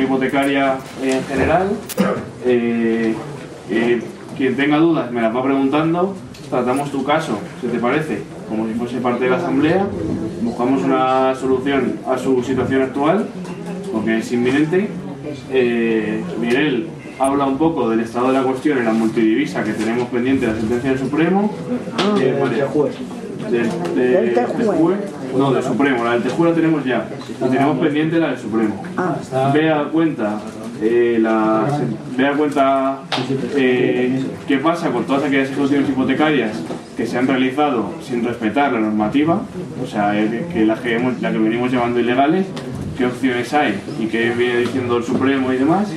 Hipotecaria en general. Quien tenga dudas me las va preguntando. Tratamos tu caso, si te parece, como si fuese parte de la asamblea. Buscamos una solución a su situación actual, porque es inminente. Miguel habla un poco del estado de la cuestión en la multidivisa que tenemos pendiente de la sentencia del Supremo. Del TJUE. No, del Supremo. La del TJUE la tenemos ya. La tenemos pendiente la del Supremo. Vea cuenta qué pasa con todas aquellas ejecuciones hipotecarias que se han realizado sin respetar la normativa, o sea, que la que venimos llamando ilegales, qué opciones hay y qué viene diciendo el Supremo y demás.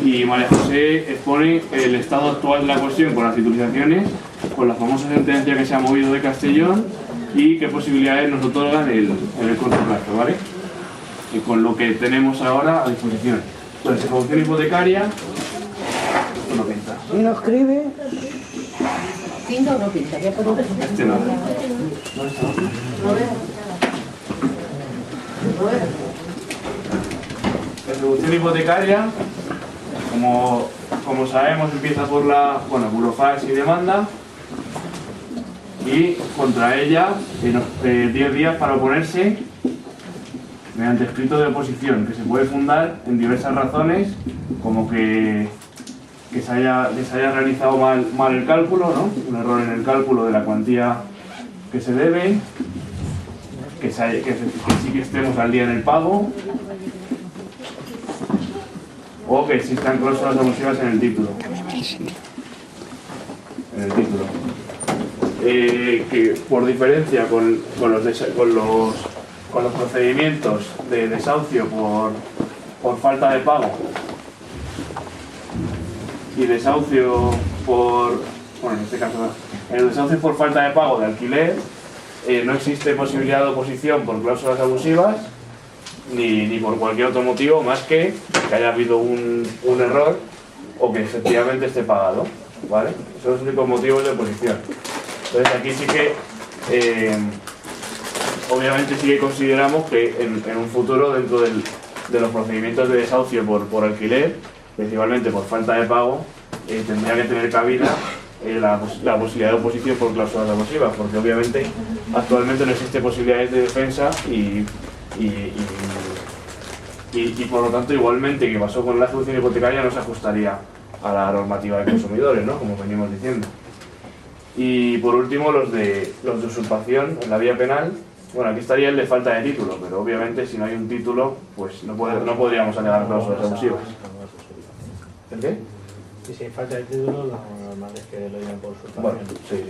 Y María José expone el estado actual de la cuestión con las titulizaciones, con la famosa sentencia que se ha movido de Castellón y qué posibilidades nos otorgan en el corto plazo, ¿vale? Y con lo que tenemos ahora a disposición. Entonces, ejecución hipotecaria, esto no pinta. ¿Y no escribe? ¿Pinta o no pinta? ¿Qué puedo decir? Este no. Ejecución hipotecaria, como sabemos, empieza por la burofax y demanda, y contra ella 10 días para oponerse mediante escrito de oposición, que se puede fundar en diversas razones, como que les haya realizado mal el cálculo, ¿no? Un error en el cálculo de la cuantía que se debe, que sí que estemos al día en el pago, o que existan cláusulas abusivas en el título. Que por diferencia con los procedimientos de desahucio por falta de pago y desahucio en este caso en el desahucio por falta de pago de alquiler, no existe posibilidad de oposición por cláusulas abusivas ni por cualquier otro motivo más que haya habido un error o que efectivamente esté pagado, ¿vale? Esos son los únicos motivos de oposición. Entonces aquí sí que obviamente sí que consideramos que en un futuro, dentro de los procedimientos de desahucio por alquiler, principalmente por falta de pago, tendría que tener cabida la posibilidad de oposición por cláusulas abusivas, porque obviamente actualmente no existe posibilidades de defensa y por lo tanto, igualmente que pasó con la ejecución hipotecaria, no se ajustaría a la normativa de consumidores, ¿no? Como venimos diciendo. Y por último, los de usurpación en la vía penal. Bueno, aquí estaría el de falta de título, pero obviamente si no hay un título, pues no podríamos alegar cláusulas abusivas. ¿El qué? Y si hay falta de título, lo normal es que lo digan por usurpación. Bueno, sí.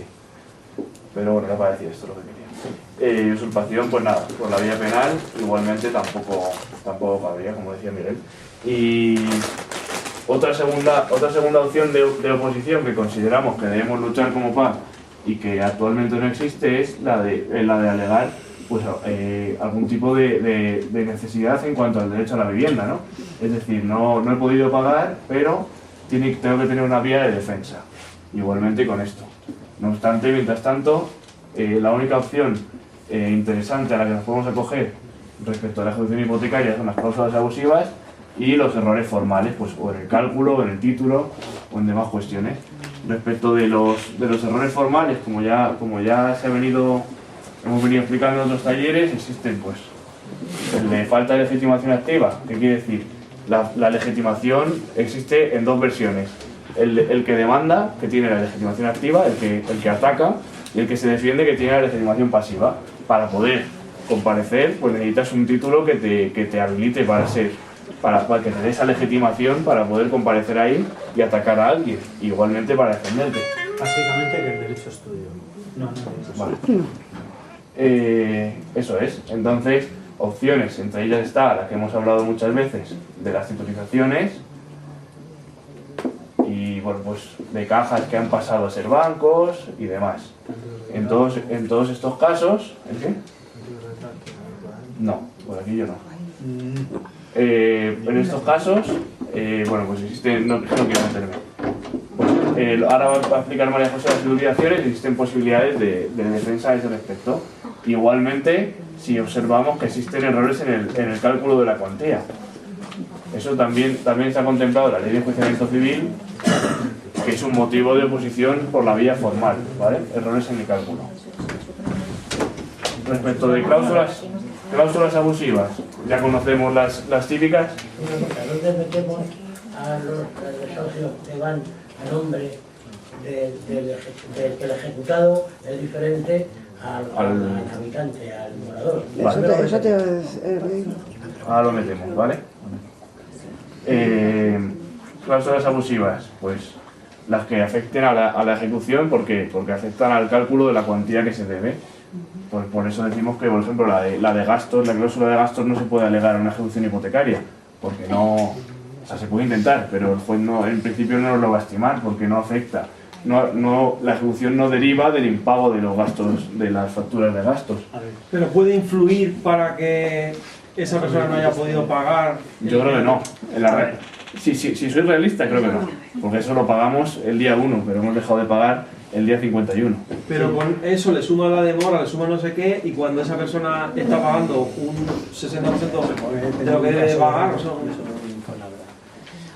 Pero bueno, era para decir esto lo que quería. Usurpación, pues nada, por la vía penal, igualmente tampoco cabría, como decía Miguel. Y otra segunda opción de oposición que consideramos que debemos luchar como PAC y que actualmente no existe es la de alegar pues, algún tipo de necesidad en cuanto al derecho a la vivienda, ¿no? Es decir, no he podido pagar, pero tengo que tener una vía de defensa, igualmente con esto. No obstante, mientras tanto, la única opción interesante a la que nos podemos acoger respecto a la ejecución hipotecaria son las cláusulas abusivas y los errores formales, pues o en el cálculo, o en el título, o en demás cuestiones. Respecto de los errores formales, como ya hemos venido explicando en otros talleres, existen pues el de falta de legitimación activa. ¿Qué quiere decir? La legitimación existe en dos versiones: el que demanda, que tiene la legitimación activa, el que ataca, y el que se defiende, que tiene la legitimación pasiva. Para poder comparecer, pues necesitas un título que te habilite para que te dé esa legitimación para poder comparecer ahí y atacar a alguien, igualmente para defenderte. Básicamente que el derecho es tuyo. No. Vale. Eso es. Entonces, opciones, entre ellas está la que hemos hablado muchas veces, de las titulizaciones y bueno, pues de cajas que han pasado a ser bancos y demás. En todos estos casos, ¿el qué? No, por aquí yo no. En estos casos, bueno, pues existen, no quiero meterme. Pues, ahora va a explicar María José las titulizaciones, existen posibilidades de defensa a ese respecto. Igualmente, si observamos que existen errores en el cálculo de la cuantía. Eso también se ha contemplado en la ley de enjuiciamiento civil, que es un motivo de oposición por la vía formal, ¿vale? Errores en el cálculo. Respecto de cláusulas abusivas, ya conocemos las típicas. ¿Dónde metemos a los socios que van a nombre del ejecutado es diferente al habitante, al morador? Vale. Eso te Ahora lo metemos, ¿vale? Cláusulas abusivas, pues las que afecten a la ejecución porque afectan al cálculo de la cuantía que se debe. Pues por eso decimos que, por ejemplo, la de gastos, la cláusula de gastos no se puede alegar a una ejecución hipotecaria, porque no, o sea, se puede intentar, pero el juez no, en principio no lo va a estimar porque no afecta. La ejecución no deriva del impago de los gastos, de las facturas de gastos. Pero puede influir para que esa persona no haya podido pagar. Yo creo que no. Si soy realista, creo que no. Porque eso lo pagamos el día 1, pero hemos dejado de pagar el día 51. Pero con eso le suma la demora, le suma no sé qué, y cuando esa persona está pagando un 60% de lo que debe pagar,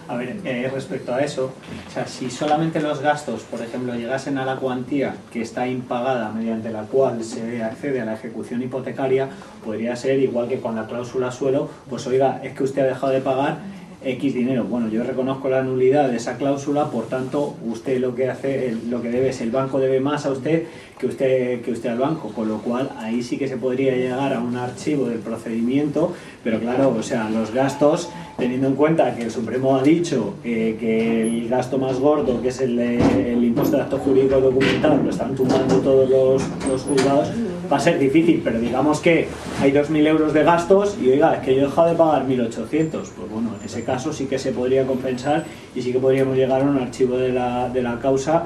A ver, respecto a eso, o sea, si solamente los gastos, por ejemplo, llegasen a la cuantía que está impagada mediante la cual se accede a la ejecución hipotecaria, podría ser igual que con la cláusula suelo, pues oiga, es que usted ha dejado de pagar X dinero. Bueno, yo reconozco la nulidad de esa cláusula, por tanto, usted lo que hace, lo que debe es, el banco debe más a usted que usted al banco, con lo cual ahí sí que se podría llegar a un archivo del procedimiento, pero claro, o sea, los gastos, teniendo en cuenta que el Supremo ha dicho que el gasto más gordo, que es el impuesto de acto jurídico documentado, lo están tumbando todos los juzgados, va a ser difícil, pero digamos que hay 2.000 euros de gastos y oiga, es que yo he dejado de pagar 1.800, pues bueno, en ese caso sí que se podría compensar y sí que podríamos llegar a un archivo de la causa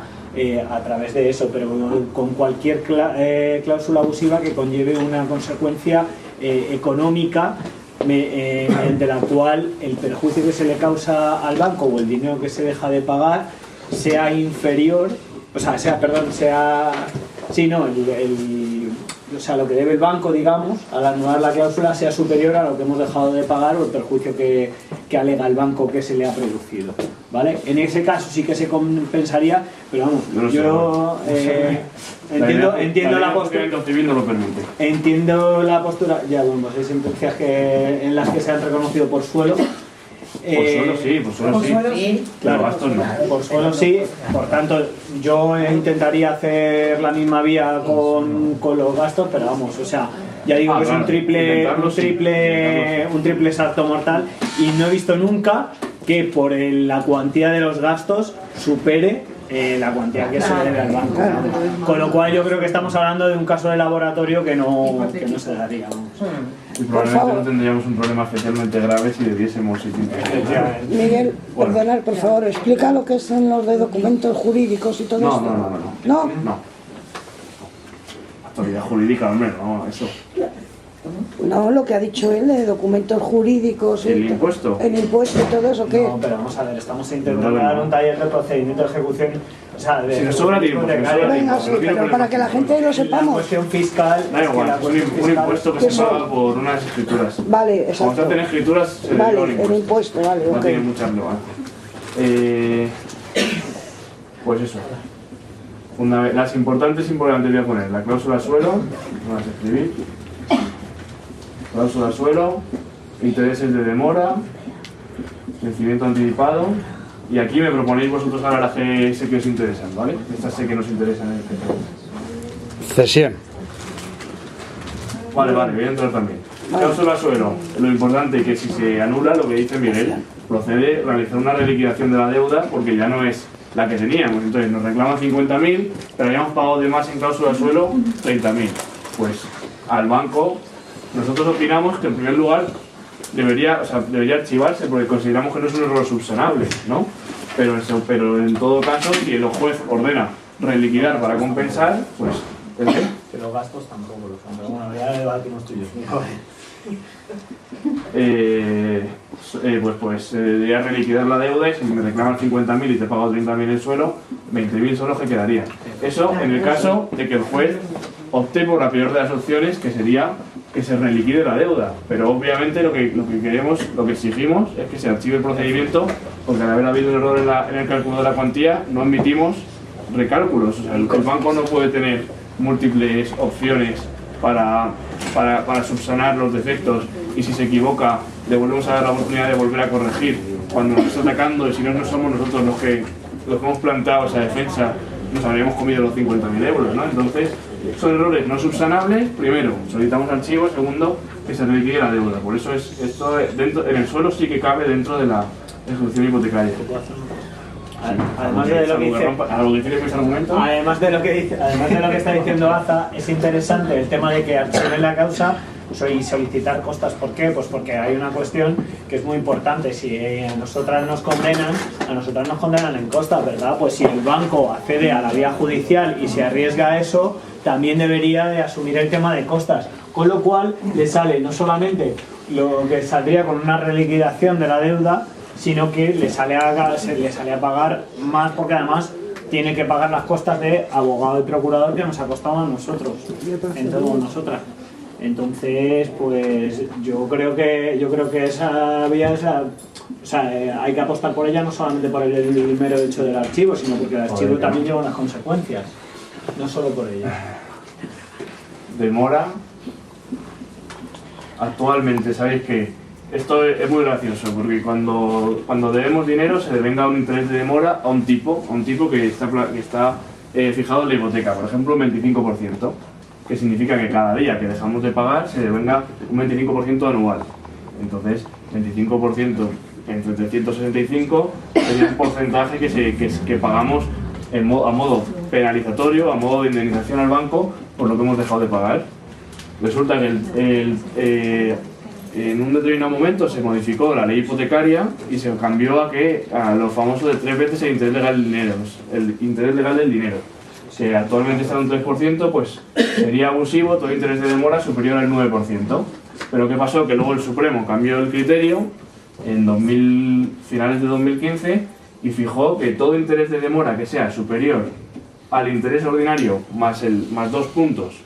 a través de eso, pero con cualquier cláusula abusiva que conlleve una consecuencia económica mediante la cual el perjuicio que se le causa al banco o el dinero que se deja de pagar sea inferior, o sea, lo que debe el banco, digamos, al anular la cláusula sea superior a lo que hemos dejado de pagar o el perjuicio que alega el banco que se le ha producido, ¿vale? En ese caso sí que se compensaría, pero vamos, yo entiendo la postura. Civil no lo permite. Entiendo la postura, ya bueno, hay sentencias en las que se han reconocido por suelo. Por suelo sí. Claro, gastos no. Por suelo sí, por tanto yo intentaría hacer la misma vía con los gastos, pero vamos, o sea, ya digo que es un triple salto mortal y no he visto nunca que por la cuantía de los gastos supere la cuantía que se le debe al banco. Con lo cual yo creo que estamos hablando de un caso de laboratorio que no se daría. Y probablemente no tendríamos un problema especialmente grave si debiésemos Miguel, perdonar, por favor, explica lo que son los de documentos jurídicos y todo esto. No. Actualidad jurídica, hombre, no, eso. No, lo que ha dicho él de documentos jurídicos. ¿El impuesto? El impuesto y todo eso, ¿qué? No, pero vamos a ver, estamos intentando dar un taller de procedimiento de ejecución. O sea, si nos sobra tiempo, venga, sí, pero para que la gente lo sepamos. La cuestión fiscal. Da igual, un impuesto que se paga por unas escrituras. Vale, exacto. Como se hacen escrituras, se le vale, da el impuesto, vale, no tiene mucha relevancia. Pues eso. Las importantes voy a poner la cláusula suelo, vamos a escribir. Cláusula suelo, intereses de demora, vencimiento anticipado. Y aquí me proponéis vosotros ahora las que sé que os interesan, ¿vale? Estas sé que nos interesan en este caso. Cesión. Vale, voy a entrar también. Cláusula suelo. Lo importante es que si se anula, lo que dice Miguel, procede a realizar una reliquidación de la deuda porque ya no es la que teníamos. Entonces nos reclaman 50.000, pero habíamos pagado de más en cláusula suelo 30.000. Pues al banco, nosotros opinamos que en primer lugar debería archivarse porque consideramos que no es un error subsanable, ¿no? Pero en todo caso, si el juez ordena reliquidar para compensar, pues ¿el qué? Que los gastos tampoco lo son, pero bueno, ya debatimos tuyos. Pues debería reliquidar la deuda y si me reclaman 50.000 y te pago 30.000 el suelo, 20.000 son los que quedarían. Eso en el caso de que el juez opte por la peor de las opciones, que sería que se reliquide la deuda, pero obviamente lo que queremos, lo que exigimos es que se archive el procedimiento, porque al haber habido un error en el cálculo de la cuantía no admitimos recálculos. O sea, el banco no puede tener múltiples opciones para subsanar los defectos, y si se equivoca le volvemos a dar la oportunidad de volver a corregir cuando nos está atacando, y si no somos nosotros los que hemos planteado esa defensa, nos habríamos comido los 50.000 euros, ¿no? Entonces, son errores no subsanables. Primero, solicitamos archivo. Segundo, que se reliquide la deuda. Por eso esto dentro, en el suelo sí que cabe dentro de la ejecución hipotecaria. Además de lo que dice, además de lo que está diciendo Aza, es interesante el tema de que archiven la causa y solicitar costas. ¿Por qué? Pues porque hay una cuestión que es muy importante. Si a nosotras nos condenan en costas, ¿verdad? Pues si el banco accede a la vía judicial y se arriesga a eso, también debería de asumir el tema de costas, con lo cual le sale no solamente lo que saldría con una reliquidación de la deuda, sino que le sale a pagar más, porque además tiene que pagar las costas de abogado y procurador que nos ha costado a nosotros, nosotras. Entonces, pues yo creo que esa vía es hay que apostar por ella, no solamente por el mero hecho del archivo, sino porque el archivo también lleva unas consecuencias, no solo por ella. Demora. Actualmente, ¿sabéis qué? Esto es muy gracioso, porque cuando debemos dinero se devenga un interés de demora a un tipo que está fijado en la hipoteca, por ejemplo un 25%, que significa que cada día que dejamos de pagar se devenga un 25% anual. Entonces, 25% entre 365 sería un porcentaje que pagamos a modo penalizatorio, a modo de indemnización al banco por lo que hemos dejado de pagar. Resulta que en un determinado momento se modificó la ley hipotecaria y se cambió a lo famoso de 3 veces el interés legal del dinero, el interés legal del dinero. Si actualmente está en un 3%, pues sería abusivo todo interés de demora superior al 9%. Pero ¿qué pasó? Que luego el Supremo cambió el criterio en finales de 2015 y fijó que todo interés de demora que sea superior al interés ordinario más 2 puntos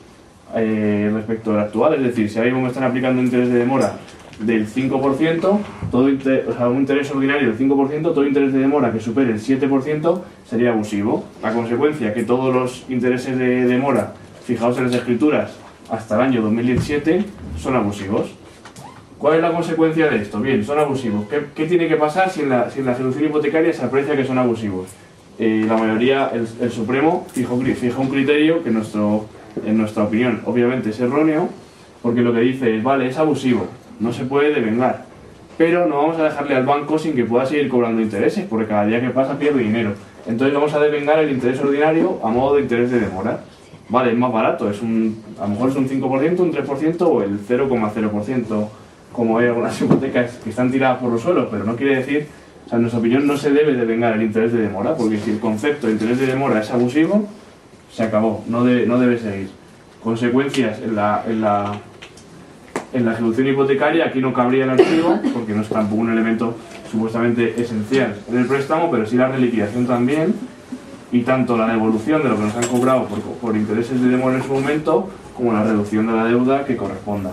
respecto al actual, es decir, si ahora mismo me están aplicando un interés de demora del 5%, un interés ordinario del 5%, todo interés de demora que supere el 7% sería abusivo. La consecuencia que todos los intereses de demora fijados en las escrituras hasta el año 2017 son abusivos. ¿Cuál es la consecuencia de esto? Bien, son abusivos. ¿Qué tiene que pasar si en la ejecución hipotecaria se aprecia que son abusivos? La mayoría, el Supremo fijó un criterio que en nuestra opinión obviamente es erróneo, porque lo que dice es, vale, es abusivo, no se puede devengar, pero no vamos a dejarle al banco sin que pueda seguir cobrando intereses, porque cada día que pasa pierde dinero. Entonces vamos a devengar el interés ordinario a modo de interés de demora. Vale, es más barato, a lo mejor es un 5%, un 3% o el 0,0%, como hay algunas hipotecas que están tiradas por los suelos, pero no quiere decir, en nuestra opinión no se debe devengar el interés de demora, porque si el concepto de interés de demora es abusivo, se acabó, no debe seguir. Consecuencias en la ejecución hipotecaria, aquí no cabría el archivo, porque no es tampoco un elemento supuestamente esencial en el préstamo, pero sí la reliquidación también, y tanto la devolución de lo que nos han cobrado por intereses de demora en su momento, como la reducción de la deuda que corresponda.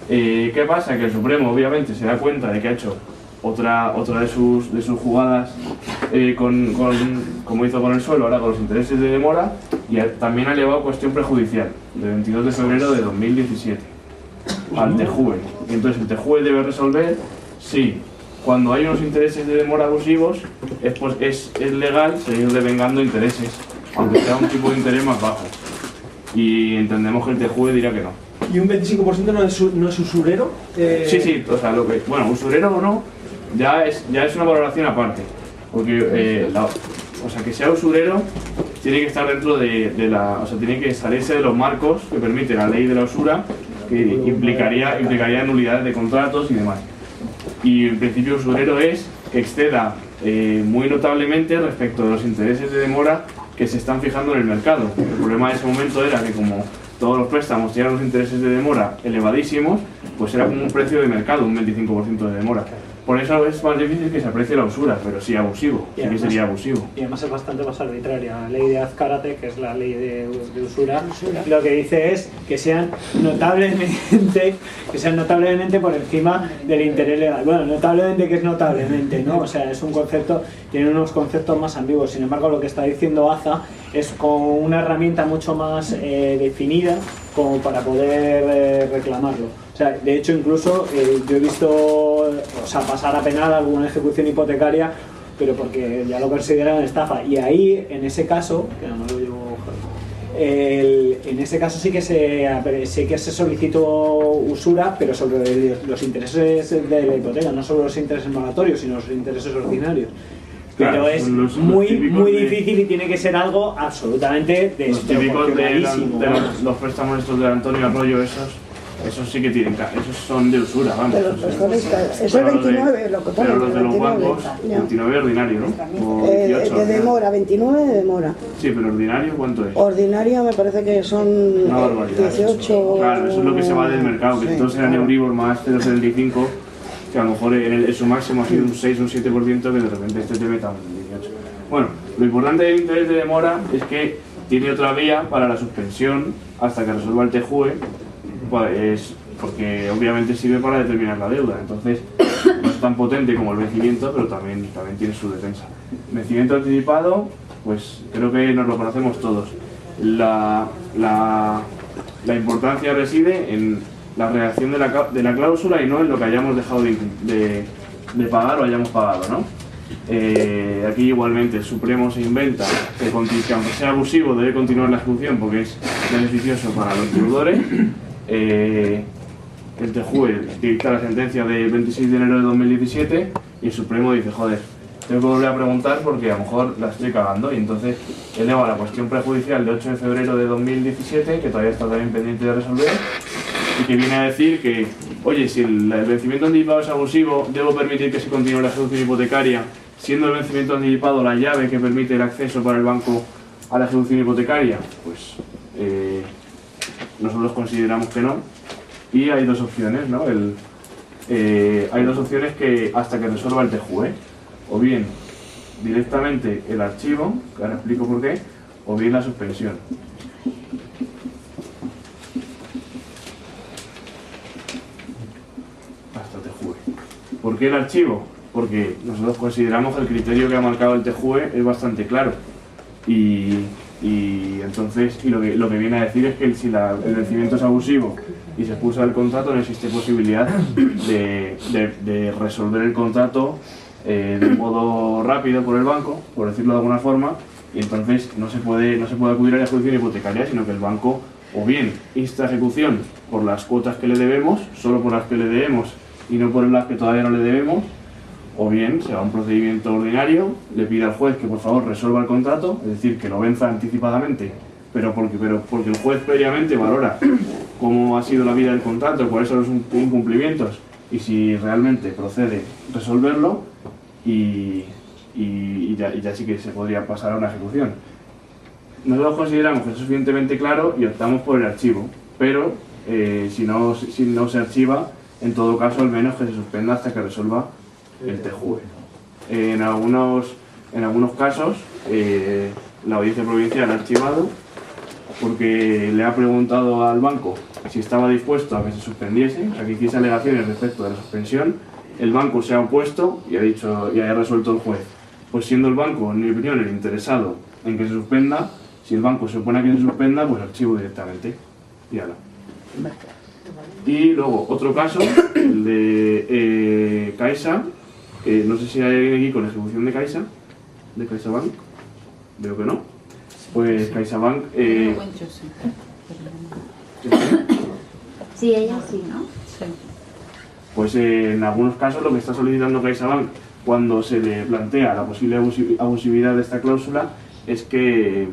¿Qué pasa? Que el Supremo obviamente se da cuenta de que ha hecho otra de sus jugadas como hizo con el suelo, ahora con los intereses de demora, y también ha elevado cuestión prejudicial de 22 de febrero de 2017 al TJUE. Y entonces el TJUE debe resolver si cuando hay unos intereses de demora abusivos es legal seguir devengando intereses, aunque sea un tipo de interés más bajo. Y entendemos que el TJUE dirá que no. ¿Y un 25% no es usurero? Sí, o sea, usurero o no, ya es una valoración aparte, porque que sea usurero tiene que estar dentro tiene que salirse de los marcos que permite la ley de la usura, que implicaría nulidades de contratos y demás. Y en principio usurero es que exceda muy notablemente respecto de los intereses de demora que se están fijando en el mercado. El problema de ese momento era que como todos los préstamos tenían los intereses de demora elevadísimos, pues era como un precio de mercado, un 25% de demora. Por eso es más difícil que se aprecie la usura, pero sí abusivo, sí que sería abusivo. Y además es bastante más arbitraria. La ley de Azcárate, que es la ley de usura, lo que dice es que sean notablemente por encima del interés legal. Bueno, notablemente, que es notablemente, ¿no? O sea, es un concepto, tiene unos conceptos más ambiguos. Sin embargo, lo que está diciendo AZA es con una herramienta mucho más definida como para poder reclamarlo. O sea, de hecho, incluso yo he visto pasar a penal alguna ejecución hipotecaria, pero porque ya lo consideran estafa. Y ahí, en ese caso, que no lo llevo, en ese caso sí que se solicitó usura, pero sobre los intereses de la hipoteca, no sobre los intereses moratorios, sino los intereses ordinarios. Pero Claro, es los muy típicos difícil y tiene que ser algo absolutamente Los típicos de desproporcionadísimo. los préstamos estos de Antonio Arroyo, esos sí que tienen, esos son de usura, vamos. De los prestamistas. Es el 29 lo que pone. Pero los de los 29, bancos, ya. 29 ordinario, ¿no? O 18, De demora, 29 de demora. Sí, pero ordinario, ¿cuánto es? Ordinario me parece que son Una barbaridad. 18. Claro, eso es lo que se va del mercado, que Sí. entonces eran Euribor más 0,75, que a lo mejor en su máximo ha sido un 6 o un 7%, que de repente este te meta un 18. Bueno, lo importante del interés de demora es que tiene otra vía para la suspensión hasta que resuelva el TJUE, pues, porque obviamente sirve para determinar la deuda, entonces no es tan potente como el vencimiento, pero también tiene su defensa. Vencimiento anticipado, pues creo que nos lo conocemos todos. La importancia reside en la redacción de la cláusula y no en lo que hayamos dejado de pagar o hayamos pagado, ¿no? Aquí igualmente el Supremo se inventa que aunque sea abusivo debe continuar la ejecución porque es beneficioso para los deudores. El TJUE dicta la sentencia del 26 de enero de 2017 y el Supremo dice, joder, tengo que volver a preguntar porque a lo mejor la estoy cagando, y entonces eleva la cuestión prejudicial de 8 de febrero de 2017, que todavía está también pendiente de resolver, y que viene a decir que, oye, si el vencimiento anticipado es abusivo, debo permitir que se continúe la ejecución hipotecaria, siendo el vencimiento anticipado la llave que permite el acceso para el banco a la ejecución hipotecaria. Pues nosotros consideramos que no, y hay dos opciones, ¿no? Hay dos opciones que hasta que resuelva el TJUE, o bien directamente el archivo, que ahora explico por qué, o bien la suspensión. Hasta TJUE. ¿Por qué el archivo? Porque nosotros consideramos que el criterio que ha marcado el TJUE es bastante claro, y entonces lo que viene a decir es que si el vencimiento es abusivo y se expulsa del contrato, no existe posibilidad de resolver el contrato de modo rápido por el banco, por decirlo de alguna forma, y entonces no se puede acudir a la ejecución hipotecaria, sino que el banco o bien insta a ejecución por las cuotas que le debemos, solo por las que le debemos y no por las que todavía no le debemos, o bien se va a un procedimiento ordinario, le pide al juez que por favor resuelva el contrato, es decir, que lo venza anticipadamente, pero porque el juez previamente valora cómo ha sido la vida del contrato, cuáles son los incumplimientos y si realmente procede resolverlo, y ya sí que se podría pasar a una ejecución. Nosotros consideramos que es suficientemente claro y optamos por el archivo, pero si no se archiva, en todo caso al menos que se suspenda hasta que resuelva el TJUE. En algunos casos la audiencia provincial ha archivado porque le ha preguntado al banco si estaba dispuesto a que se suspendiese, a que hiciese alegaciones respecto de la suspensión. El banco se ha opuesto y ha resuelto el juez. Pues siendo el banco, en mi opinión, el interesado en que se suspenda, si el banco se opone a que se suspenda, pues archivo directamente. Y ala. Y luego, otro caso, el de Caixa, que no sé si hay alguien aquí con ejecución de Caixa, de CaixaBank, veo que no. Pues CaixaBank... Sí, ella sí, ¿no? Sí. Pues en algunos casos lo que está solicitando CaixaBank cuando se le plantea la posible abusividad de esta cláusula es que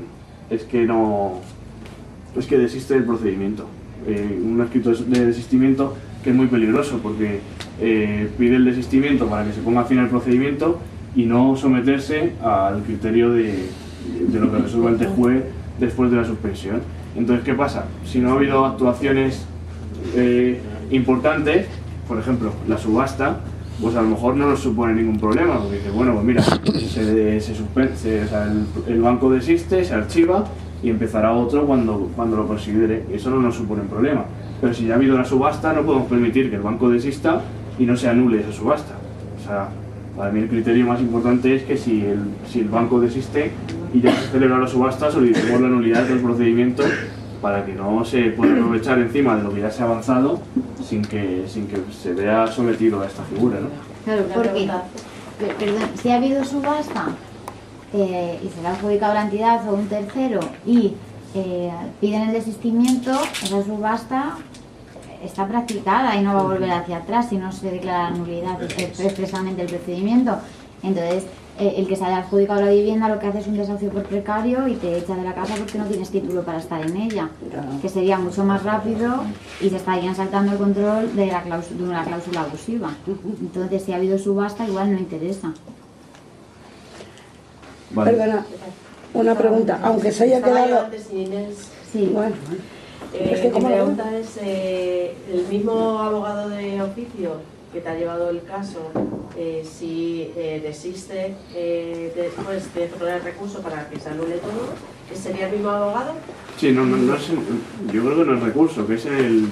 desiste del procedimiento. Un escrito de desistimiento que es muy peligroso porque pide el desistimiento para que se ponga fin al procedimiento y no someterse al criterio de lo que resuelva el TJUE después de la suspensión. Entonces, ¿qué pasa? Si no ha habido actuaciones importantes, por ejemplo, la subasta, pues a lo mejor no nos supone ningún problema, porque dice, bueno, pues mira, se suspende, o sea, el banco desiste, se archiva y empezará otro cuando lo considere, y eso no nos supone un problema. Pero si ya ha habido una subasta, no podemos permitir que el banco desista y no se anule esa subasta. O sea, para mí el criterio más importante es que si el banco desiste y ya se celebra la subasta, solicitemos la nulidad del procedimiento para que no se pueda aprovechar encima de lo que ya se ha avanzado sin que se vea sometido a esta figura, ¿no? Claro, porque, perdón, si ha habido subasta y se la ha adjudicado la entidad o un tercero y piden el desistimiento, esa subasta está practicada y no va a volver hacia atrás si no se declara la nulidad expresamente el procedimiento. Entonces, el que se haya adjudicado la vivienda lo que hace es un desahucio por precario y te echa de la casa porque no tienes título para estar en ella, que sería mucho más rápido y se estarían saltando el control de una cláusula abusiva. Entonces, si ha habido subasta, igual no interesa. Vale. Perdona, una pregunta, aunque se haya quedado... Sí. Bueno, es que Mi como pregunta es, el mismo abogado de oficio que te ha llevado el caso, si desiste después de poner el recurso para que se anule todo, ¿sería el mismo abogado? Sí, no es, yo creo que no es recurso, que es un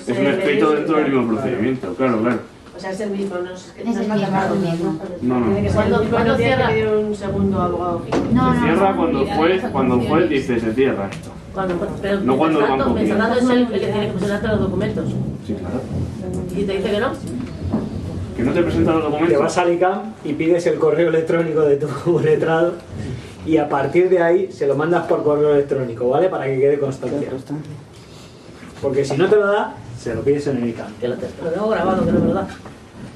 efecto dentro del mismo procedimiento, claro. O sea, es el mismo, no es que Es el mismo. No. ¿Cuándo cierra? Tiene que pedir un segundo abogado oficio. No, Se cierra cuando el juez dice se cierra esto. Pero No cuando el banco quiere. Fernando es el que tiene que presentar los documentos. Sí, claro. ¿Y te dice que no? Que no te presentan los Te documentos. vas al ICAM y pides el correo electrónico de tu letrado y a partir de ahí se lo mandas por correo electrónico, ¿vale? Para que quede constancia. Porque si no te lo da, se lo pides en el ICAM. Que lo tengo grabado, que no me lo da.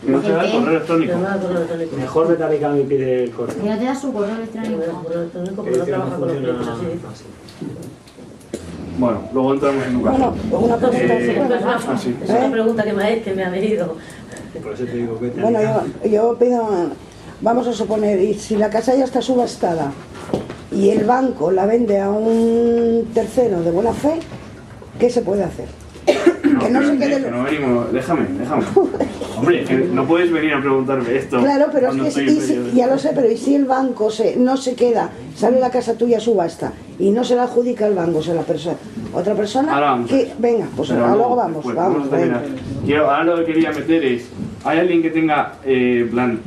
Que no te da el correo electrónico. Que no me da el correo electrónico. Mejor vete al ICAM y pide el correo. Que no te da su correo Que electrónico. me da el correo electrónico Que porque no dice que no trabaja con los clientes funciona así. Bueno, luego entramos en tu caso. Bueno, una pregunta. Es una pregunta que me ha venido. Por eso te digo que te Bueno, yo pido, vamos a suponer, y si la casa ya está subastada y el banco la vende a un tercero de buena fe, ¿qué se puede hacer? Que no se quede... Que no venimos, déjame. Hombre, que no puedes venir a preguntarme esto. Claro, pero es cuando que estoy en periodo. ya lo sé, pero ¿y si el banco no se queda, sale la casa tuya a subasta y no se la adjudica el banco, se la otra persona? Ahora vamos. Venga, pues Pero luego no, vamos, pues vamos, a terminar. venga. Ahora lo que quería meter es, ¿hay alguien que tenga, plan,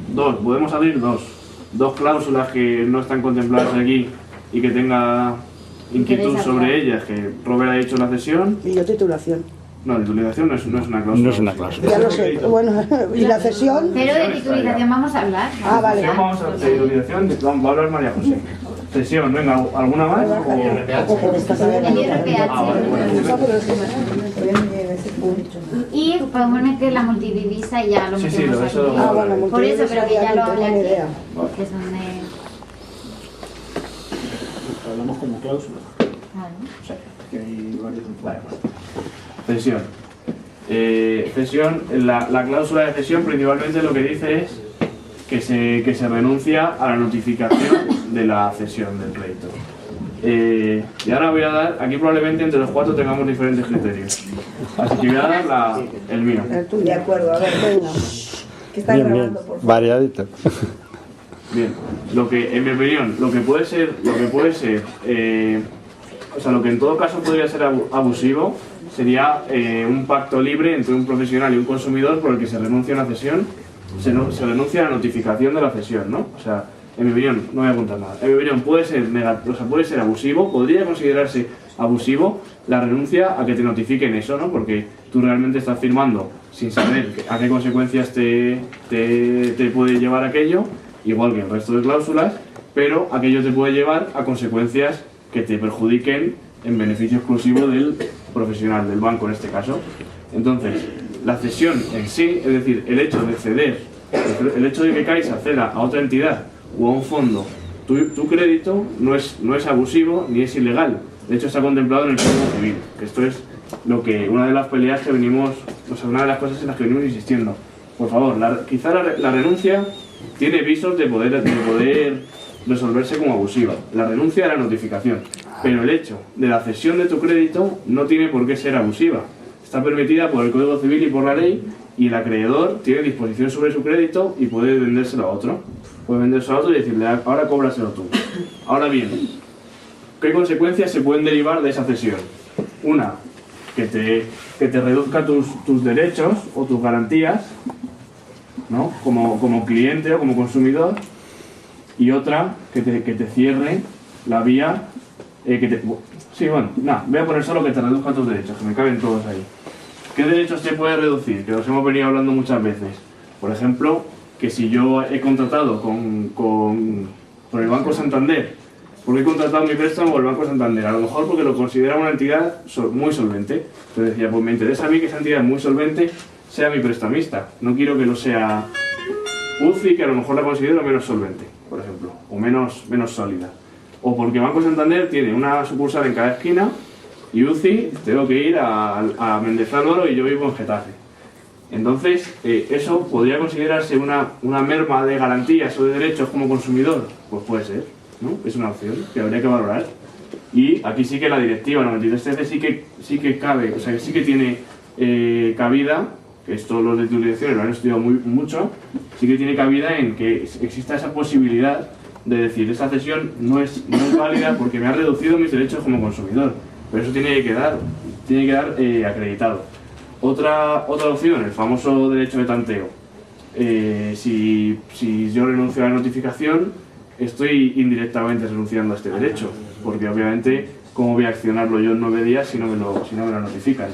podemos abrir dos cláusulas que no están contempladas aquí y que tenga inquietud sobre ellas, que Robert ha dicho la cesión? Y yo titulación. No, la titulización no es una cláusula. No es una cláusula. Ya lo sé, bueno, ¿y la cesión? Pero de titulización vamos a hablar. Ah, vale. Vamos a hacer titulización, va a hablar María José. Cesión, venga, ¿alguna más? El IRPH. Y podemos meter la multidivisa y ya lo Sí, metemos eso aquí. lo- bueno, Por eso, pero que ya lo tengo hablé una aquí. idea. Que son de... hablamos como cláusula. Claro. Que hay varios Cesión. Cesión, la cláusula de cesión principalmente lo que dice es que se renuncia a la notificación de la cesión del crédito. Y ahora voy a dar, aquí probablemente entre los cuatro tengamos diferentes criterios. Así que voy a dar el mío. El tuyo. De acuerdo, a ver, Venga. que están Bien, grabando, por favor. variadito. Bien, en mi opinión, lo que puede ser, o sea, lo que en todo caso podría ser abusivo sería un pacto libre entre un profesional y un consumidor por el que se renuncia a una cesión, se renuncia a la notificación de la cesión, ¿no? O sea, en mi opinión, no voy a apuntar nada. En mi opinión, puede ser abusivo, podría considerarse abusivo la renuncia a que te notifiquen eso, ¿no? Porque tú realmente estás firmando sin saber a qué consecuencias te puede llevar aquello, igual que el resto de cláusulas, pero aquello te puede llevar a consecuencias que te perjudiquen en beneficio exclusivo del profesional, del banco en este caso. Entonces, la cesión en sí, es decir, el hecho de ceder, el hecho de que Caixa ceda a otra entidad o a un fondo tu crédito no es abusivo ni es ilegal. De hecho, está contemplado en el Código Civil. Esto es una de las peleas que venimos, o sea, una de las cosas en las que venimos insistiendo. Por favor, quizá la renuncia tiene visos de poder resolverse como abusiva. La renuncia a la notificación. Pero el hecho de la cesión de tu crédito no tiene por qué ser abusiva. está permitida por el Código Civil y por la ley, y el acreedor tiene disposición sobre su crédito y puede vendérselo a otro. Puede vendérselo a otro y decirle, ahora cóbraselo tú. Ahora bien, ¿qué consecuencias se pueden derivar de esa cesión? Una, que te reduzca tus derechos o tus garantías, ¿no? Como cliente o como consumidor, y otra, que te cierre la vía, voy a poner solo que te reduzca tus derechos, que me caben todos ahí. ¿Qué derechos se puede reducir? Que los hemos venido hablando muchas veces. Por ejemplo, que si yo he contratado por el Banco Santander, porque he contratado mi préstamo con el Banco Santander, a lo mejor porque lo considera una entidad muy solvente. Entonces decía, pues me interesa a mí que esa entidad muy solvente sea mi prestamista. No quiero que no sea UCI, que a lo mejor la considero menos solvente, por ejemplo, o menos sólida. O porque Banco Santander tiene una sucursal en cada esquina y UCI tengo que ir a Méndez Álvaro y yo vivo en Getafe. Entonces, ¿eso podría considerarse una merma de garantías o de derechos como consumidor? Pues puede ser, ¿no? Es una opción que habría que valorar. Y aquí sí que la directiva 9313 sí que cabe, o sea, sí que tiene cabida, que esto los de utilizaciones lo han estudiado mucho, sí que tiene cabida en que exista esa posibilidad de decir, esa cesión no es válida porque me ha reducido mis derechos como consumidor. Pero eso tiene que quedar acreditado. Otra opción, el famoso derecho de tanteo. Si yo renuncio a la notificación, estoy indirectamente renunciando a este derecho, porque obviamente, ¿cómo voy a accionarlo yo en 9 días si no me lo notifican?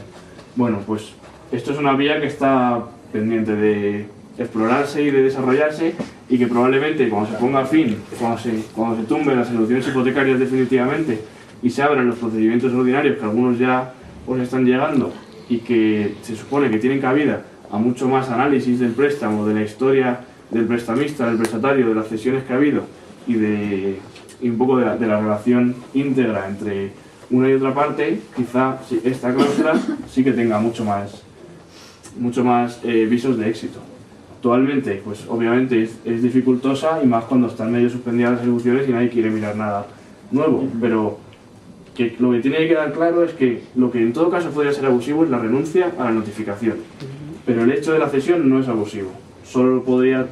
Bueno, pues esto es una vía que está pendiente de explorarse y de desarrollarse, y que probablemente cuando se ponga fin, cuando se tumben las soluciones hipotecarias definitivamente y se abran los procedimientos ordinarios, que algunos ya os están llegando y que se supone que tienen cabida a mucho más análisis del préstamo, de la historia del prestamista, del prestatario, de las cesiones que ha habido y un poco de la relación íntegra entre una y otra parte, quizá esta cláusula sí que tenga mucho más visos de éxito. Actualmente, pues obviamente es dificultosa, y más cuando están medio suspendidas las ejecuciones y nadie quiere mirar nada nuevo, pero que lo que tiene que quedar claro es que lo que en todo caso podría ser abusivo es la renuncia a la notificación, pero el hecho de la cesión no es abusivo, solo podría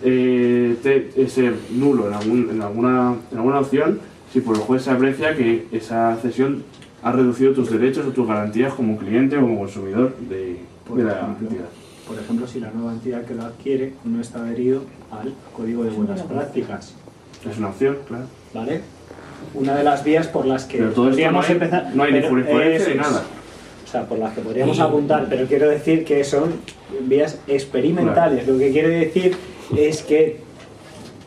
ser nulo en alguna opción si por el juez se aprecia que esa cesión ha reducido tus derechos o tus garantías como cliente o como consumidor de la entidad. Por ejemplo, si la nueva entidad que lo adquiere no está adherido al Código de Buenas Prácticas. Es una opción, claro. ¿Vale? Una de las vías por las que pero todo podríamos empezar... No hay ni jurisprudencia ni nada. O sea, por las que podríamos apuntar, pero quiero decir que son vías experimentales. Claro. Lo que quiere decir es que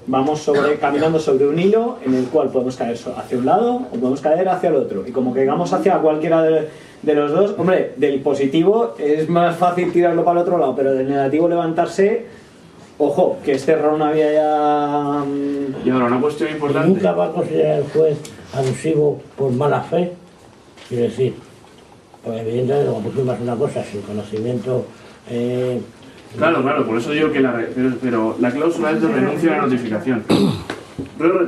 vamos caminando sobre un hilo en el cual podemos caer hacia un lado o podemos caer hacia el otro. Y como caigamos hacia cualquiera de los dos, hombre, del positivo es más fácil tirarlo para el otro lado, pero del negativo levantarse, ojo, que es cerrar una vía ya... Y ahora, una cuestión importante... ¿Nunca va a considerar el juez abusivo por mala fe? Quiero decir, pues evidentemente, como pusimos una cosa, sin conocimiento... Claro, por eso digo que pero la cláusula es de renuncia a la notificación.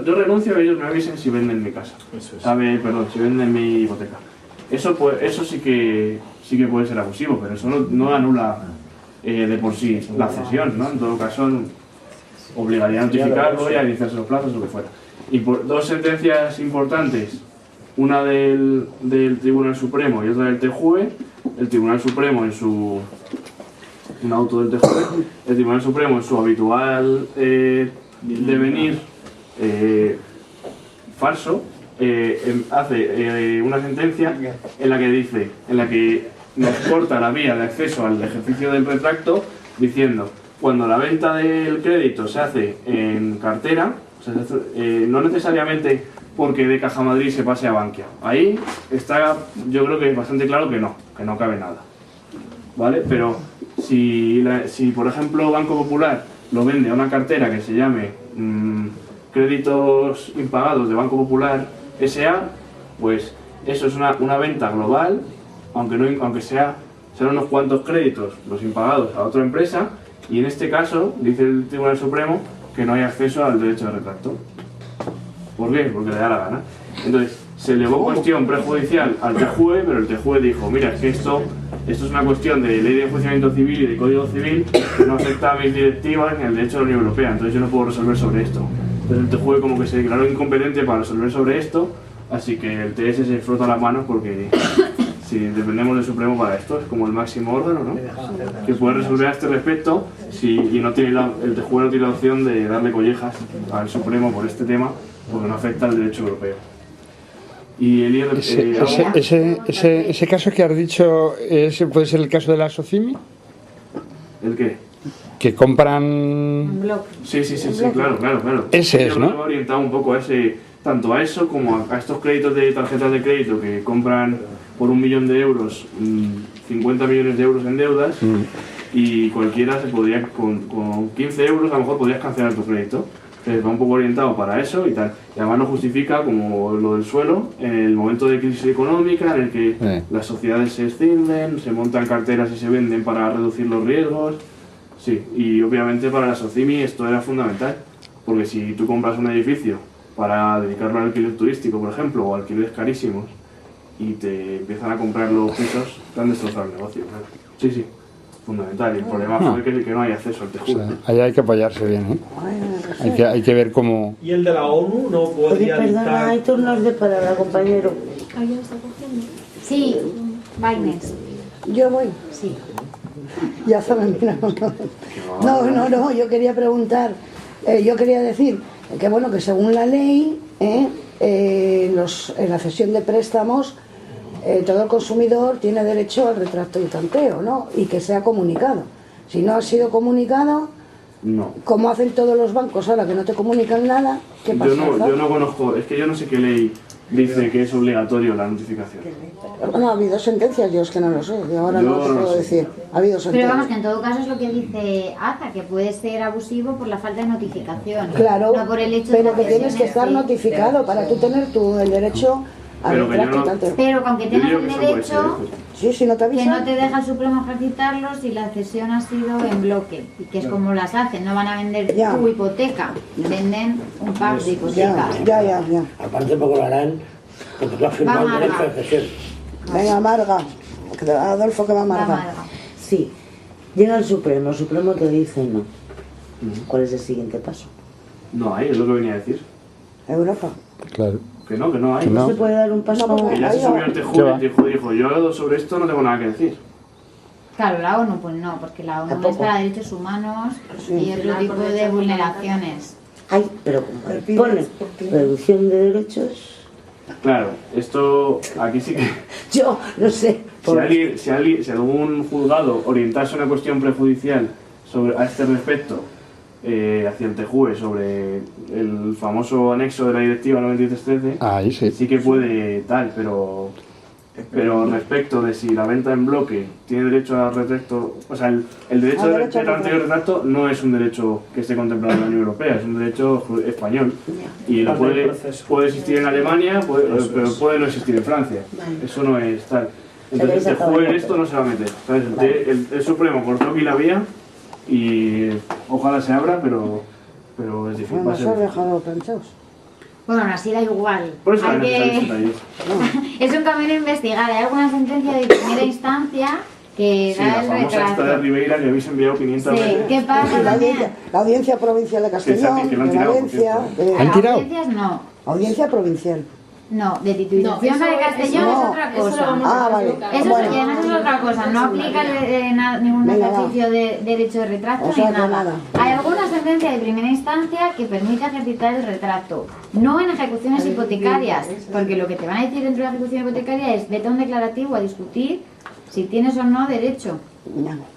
Yo renuncio a que ellos me avisen si venden mi casa. Eso es. Si venden mi hipoteca. Eso sí que puede ser abusivo, pero eso no anula de por sí la cesión, ¿no? En todo caso, obligaría a notificarlo y a iniciarse los plazos, lo que fuera. Y por dos sentencias importantes, una del Tribunal Supremo y otra del TJUE. El Tribunal Supremo un auto del TJUE, el Tribunal Supremo en su habitual devenir falso, hace una sentencia en la que nos corta la vía de acceso al ejercicio del retracto, diciendo, cuando la venta del crédito se hace en cartera, no necesariamente porque de Caja Madrid se pase a Bankia. Ahí está, yo creo que es bastante claro que no cabe nada, ¿vale? Pero si por ejemplo Banco Popular lo vende a una cartera que se llame Créditos Impagados de Banco Popular S.A., pues eso es una venta global, aunque serán unos cuantos créditos los impagados a otra empresa, y en este caso dice el Tribunal Supremo que no hay acceso al derecho de retracto. ¿Por qué? Porque le da la gana. Entonces, se elevó cuestión prejudicial al TJUE, pero el TJUE dijo, mira, es que esto esto es una cuestión de ley de enjuiciamiento civil y de código civil que no afecta a mis directivas ni al derecho de la Unión Europea, entonces yo no puedo resolver sobre esto. Entonces el TJUE como que se declaró incompetente para resolver sobre esto, así que el TS se frota las manos porque si dependemos del Supremo para esto, es como el máximo órgano, ¿no? Que puede resolver a este respecto y no tiene el TJUE no tiene la opción de darle collejas al Supremo por este tema porque no afecta al derecho europeo. Y el ese caso que has dicho, ¿puede ser el caso de la SOCIMI? ¿El qué? Que compran... Sí, claro. Ese es, ¿no? Yo me he orientado un poco a tanto a eso como a estos créditos de tarjetas de crédito que compran por 1 millón de euros 50 millones de euros en deudas y cualquiera se podría, con 15 euros a lo mejor podrías cancelar tu crédito. Entonces va un poco orientado para eso y tal. Y además lo justifica como lo del suelo, en el momento de crisis económica en el que las sociedades se escinden, se montan carteras y se venden para reducir los riesgos. Sí, y obviamente para la SOCIMI esto era fundamental, porque si tú compras un edificio para dedicarlo al alquiler turístico, por ejemplo, o alquileres carísimos, y te empiezan a comprar los pisos, te han destrozado el negocio. Claro. Sí, fundamental. Y el problema fue que no hay acceso al TJUE. O sea, ahí hay que apoyarse bien, ¿eh? Hay que ver cómo... ¿Y el de la ONU no podría Perdona, hay turnos de parada, compañero. ¿Alguien está cogiendo? Sí, Baines. ¿Yo voy? Sí. Ya saben, mira. No, yo quería preguntar, yo quería decir que bueno, que según la ley, en la cesión de préstamos, todo el consumidor tiene derecho al retracto y tanteo, ¿no? Y que sea comunicado. Si no ha sido comunicado, no. Como hacen todos los bancos ahora que no te comunican nada, ¿qué pasa? Yo no conozco, es que yo no sé qué ley dice que es obligatorio la notificación. Bueno, ha habido sentencias, yo es que no lo sé, yo ahora no te puedo decir. Ha habido sentencias. Pero vamos, que en todo caso es lo que dice AZA, que puede ser abusivo por la falta de notificación. Claro, no por el hecho pero de que tienes que estar notificado para tú tener el derecho a retracto y tanteo. Pero aunque tengas el derecho, si no te avisan, que no te deja el Supremo ejercitarlo si la cesión ha sido en bloque, y que es como las hacen, no van a vender tu hipoteca, venden un pack de hipotecas. Ya. Aparte porque lo harán, porque tú has firmado el derecho de cesión. Venga, Marga, Adolfo que va a Marga. Sí, llega el Supremo te dice no. ¿Cuál es el siguiente paso? No hay, es lo que venía a decir. Europa. Claro. Que no hay. ¿No se puede dar un paso? Que ya se subió el TJUE y dijo, yo sobre esto no tengo nada que decir. Claro, la ONU pues no, porque la ONU es para derechos humanos y otro tipo de vulneraciones. Ay, pero como pone reducción de derechos... Claro, esto aquí sí que... Yo no sé. Si algún juzgado orientase una cuestión prejudicial a este respecto hacia el TJUE sobre el famoso anexo de la directiva 9313, sí que puede tal, pero respecto de si la venta en bloque tiene derecho a retracto, o sea, el derecho de retracto no es un derecho que esté contemplado en la Unión Europea, es un derecho español y puede existir en Alemania, pero puede no existir en Francia. Eso no es tal. Entonces el TJUE en esto no se va a meter. El Supremo cortó aquí la vía y ojalá se abra, pero es difícil. Bueno, se ha dejado planchados. Bueno, aún así da igual. Por eso es un camino a investigar. Hay alguna sentencia de primera instancia que da el retraso. La famosa de Ribeira que habéis enviado 500 veces. ¿Qué pasa también? La Audiencia Provincial de Castellón, de Valencia... ¿Han tirado? Audiencias no. Audiencia Provincial. No, de titulización de Castellón es otra cosa. Vale. Eso además es otra cosa, no aplica ningún ejercicio de derecho de retracto ni nada. Hay alguna sentencia de primera instancia que permite ejercitar el retracto, no en ejecuciones hipotecarias, porque lo que te van a decir dentro de la ejecución hipotecaria es vete a un declarativo a discutir si tienes o no derecho.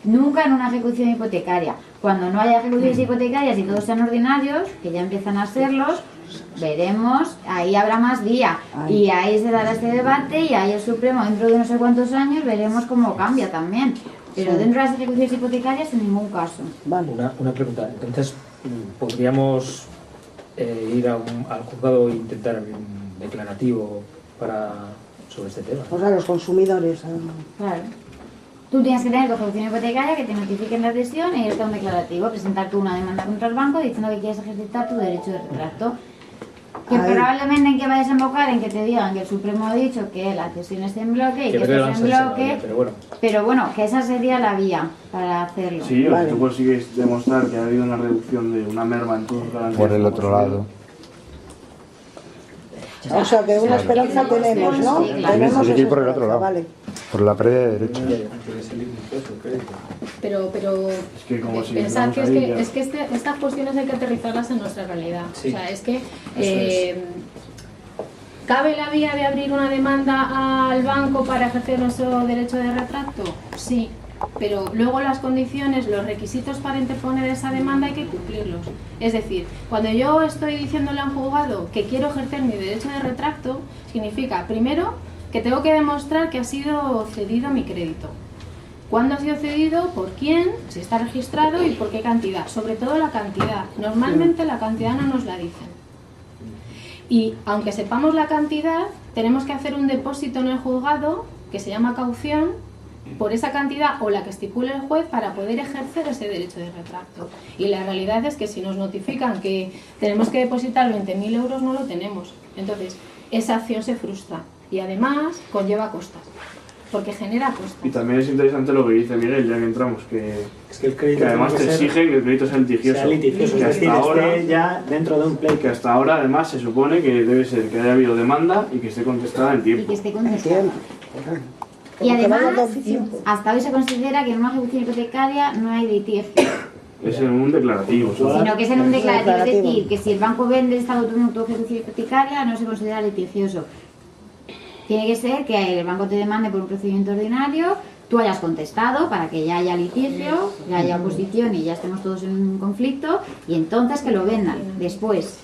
Nunca en una ejecución hipotecaria. Cuando no haya ejecuciones hipotecarias y todos sean ordinarios, que ya empiezan a serlos, veremos, ahí habrá más vía y ahí se dará este debate y ahí el Supremo dentro de no sé cuántos años veremos cómo cambia también, pero dentro de las ejecuciones hipotecarias en ningún caso. Vale. Una pregunta, entonces podríamos ir al juzgado e intentar un declarativo sobre este tema. O sea, los consumidores. Claro. Tú tienes que tener tu ejecución hipotecaria, que te notifiquen la adhesión y está un declarativo, presentar tú una demanda contra el banco diciendo que quieres ejercitar tu derecho de retracto. Que Ahí. probablemente en que va a desembocar en que te digan que el Supremo ha dicho que la cesión es en bloque y que Que esto no es en lanzarse bloque, todavía, pero bueno. pero bueno, que esa sería la vía para hacerlo. Sí, Vale. o tú consigues demostrar que ha habido una reducción de una merma en tus garantías. Por el otro lado. O sea que una esperanza tenemos, ¿no? Sí, claro. Tenemos Hay que ir esa por el otro esperanza, lado. vale. Por la pérdida de derechos. Pero Es que como si pensad que entramos ahí ya- es que estas cuestiones hay que aterrizarlas en nuestra realidad. Sí. O sea, es que es. ¿cabe la vía de abrir una demanda al banco para ejercer nuestro derecho de retracto? Sí, pero luego las condiciones, los requisitos para interponer esa demanda hay que cumplirlos. Es decir, cuando yo estoy diciéndole a un juzgado que quiero ejercer mi derecho de retracto, significa, primero, que tengo que demostrar que ha sido cedido mi crédito. ¿Cuándo ha sido cedido? ¿Por quién? Si está registrado y por qué cantidad. Sobre todo la cantidad. Normalmente la cantidad no nos la dicen. Y aunque sepamos la cantidad, tenemos que hacer un depósito en el juzgado que se llama caución por esa cantidad o la que estipule el juez para poder ejercer ese derecho de retracto. Y la realidad es que si nos notifican que tenemos que depositar 20.000 euros, no lo tenemos. Entonces, esa acción se frustra y además conlleva costas, porque genera costas. Y también es interesante lo que dice Miguel, ya que entramos, que Es que el crédito que además te tiene que ser- exigen que el crédito sea litigioso. sea litigioso, Que es decir, hasta ahora, esté ya dentro de un pleito. que hasta ahora además se supone que debe ser que haya habido demanda y que esté contestada en Y tiempo. que esté contestado. Y Como que vaya además, de oficio. hasta hoy se considera que en una ejecución hipotecaria no hay litigio, Es en un declarativo. solo. sino que es en un declarativo. Es Declarativo. decir, que si el banco vende esta autoejecución hipotecaria no se considera litigioso. Tiene que ser que el banco te demande por un procedimiento ordinario, tú hayas contestado para que ya haya litigio, ya haya oposición y ya estemos todos en un conflicto, y entonces que lo vendan después.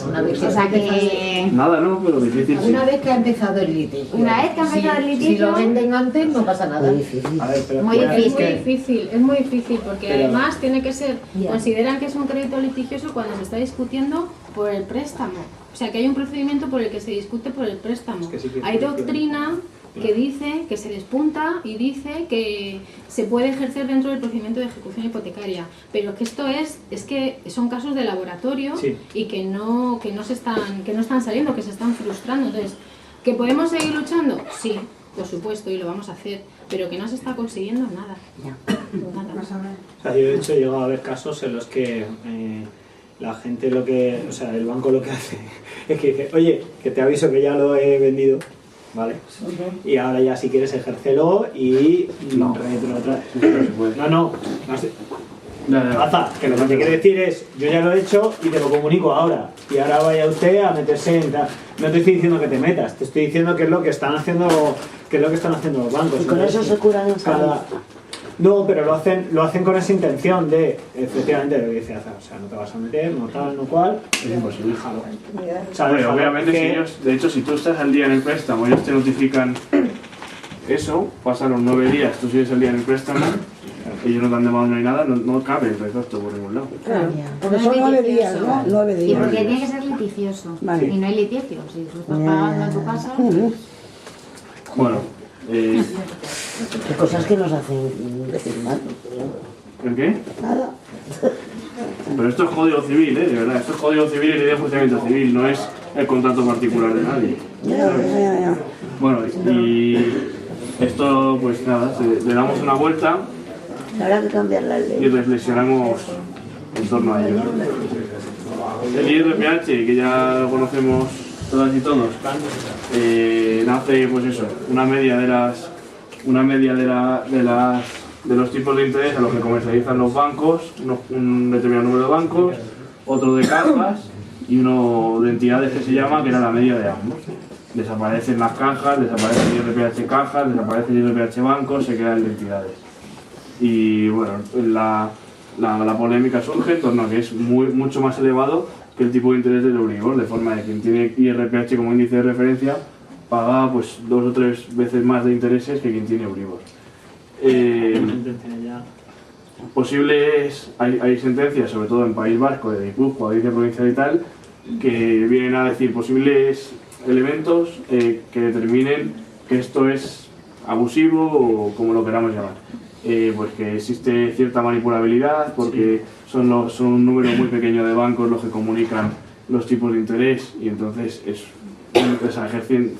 Una vez O sea que Nada, no, pero difícil sí. Una vez que ha empezado el litigio. Una vez que ha empezado el litigio- Si lo venden antes, no pasa nada. Muy difícil. A ver, pero Muy bueno, difícil. Es muy difícil porque Pero- además tiene que ser, Ya. consideran que es un crédito litigioso cuando se está discutiendo por el préstamo. O sea, que hay un procedimiento por el que se discute por el préstamo. Es que sí que es Hay jurisdicción. doctrina que dice, que se despunta y dice que se puede ejercer dentro del procedimiento de ejecución hipotecaria. Pero que esto es que son casos de laboratorio Sí. y que no están saliendo, que se están frustrando. Entonces, ¿que podemos seguir luchando? Sí, por supuesto, y lo vamos a hacer. Pero que no se está consiguiendo nada. Nada. O sea, yo de hecho he llegado a ver casos en los que la gente o sea, el banco lo que hace es que dice, oye, que te aviso que ya lo he vendido, ¿vale? Y ahora ya si quieres ejércelo y No. retrotraes. No se puede. No sé. Ya, ya. Raza, que lo que te quiere decir es, yo ya lo he hecho y te lo comunico ahora. Y ahora vaya usted a meterse en tal. No te estoy diciendo que te metas, te estoy diciendo que es lo que están haciendo, los bancos. Y con eso se curan en salud. No, pero lo hacen con esa intención de, efectivamente, lo que dice Azar, o sea, no te vas a meter, no tal, no cual, Es imposible. déjalo. O sea, Hombre, déjalo, obviamente, que- si ellos, de hecho, si tú estás al día en el préstamo, ellos te notifican eso, pasaron 9 días, tú sigues al día en el préstamo, ellos no te han demandado ni nada, no cabe el retracto por ningún lado. Claro, Ya. porque No son es 9 litigioso. días, ¿no? 9 Y días. porque tiene que ser litigioso. Vale. Y no hay litigio. Si tú estás Ya, pagando ya, en tu ya. casa, Bueno, Qué cosas que nos hacen decir mal. ¿el qué? Nada. Pero esto es código civil, de verdad, esto es código civil y ley de enjuiciamiento civil, no es el contrato particular de nadie. Ya. Bueno, y esto, pues nada, le damos una vuelta Habrá que cambiar la y ley. reflexionamos en torno a ello. El IRPH, que ya lo conocemos todas y todos, nace, pues eso, una media de los tipos de interés a los que comercializan los bancos, un determinado número de bancos, otro de cajas y uno de entidades que se llama, que era la media de ambos. Desaparecen las cajas, desaparece el IRPH cajas, desaparece el IRPH bancos, se quedan de entidades. Y bueno, la polémica surge en torno a que es mucho más elevado que el tipo de interés del Euribor, de forma de que quien tiene IRPH como índice de referencia paga pues 2 o 3 veces más de intereses que quien tiene Euribor. Hay sentencias, sobre todo en País Vasco, de Guipúzcoa, Audiencia Provincial y tal, que vienen a decir posibles elementos que determinen que esto es abusivo o como lo queramos llamar. Pues que existe cierta manipulabilidad porque son un número muy pequeño de bancos los que comunican los tipos de interés y entonces ejerce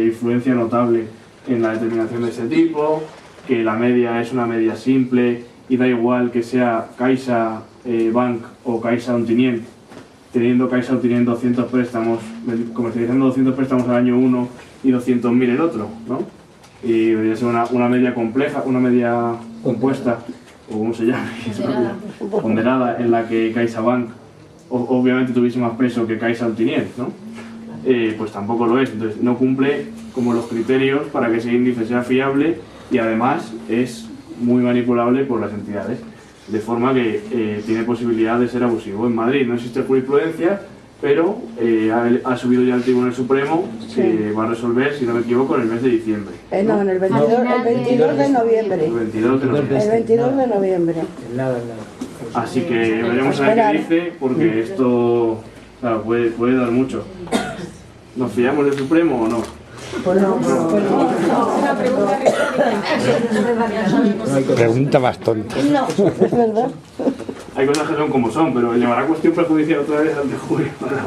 influencia notable en la determinación de ese tipo, que la media es una media simple y da igual que sea Caixa Bank o Caixa Ontinyent, teniendo Caixa Ontinyent 200 préstamos, comercializando 200 préstamos al año 1 y 200.000 el otro, ¿no? Y debería ser una media compleja, una media compuesta, o como se llame, ponderada, en la que CaixaBank obviamente tuviese más peso que Caixa Ontinyent, ¿no? Pues tampoco lo es, entonces no cumple como los criterios para que ese índice sea fiable y además es muy manipulable por las entidades, de forma que tiene posibilidad de ser abusivo. En Madrid no existe jurisprudencia, pero ha subido ya al Tribunal Supremo, que va a resolver, si no me equivoco, en el mes de diciembre. No, en el 22 de noviembre. El 22 de noviembre. El 22 de noviembre. Nada. Así que veremos a ver qué dice, porque esto, claro, puede dar mucho. ¿Nos fiamos del Supremo o no? Pues no. Pregunta más tonta. No, es verdad. Hay cosas que son como son, pero llevará cuestión prejudicial otra vez ante Julio para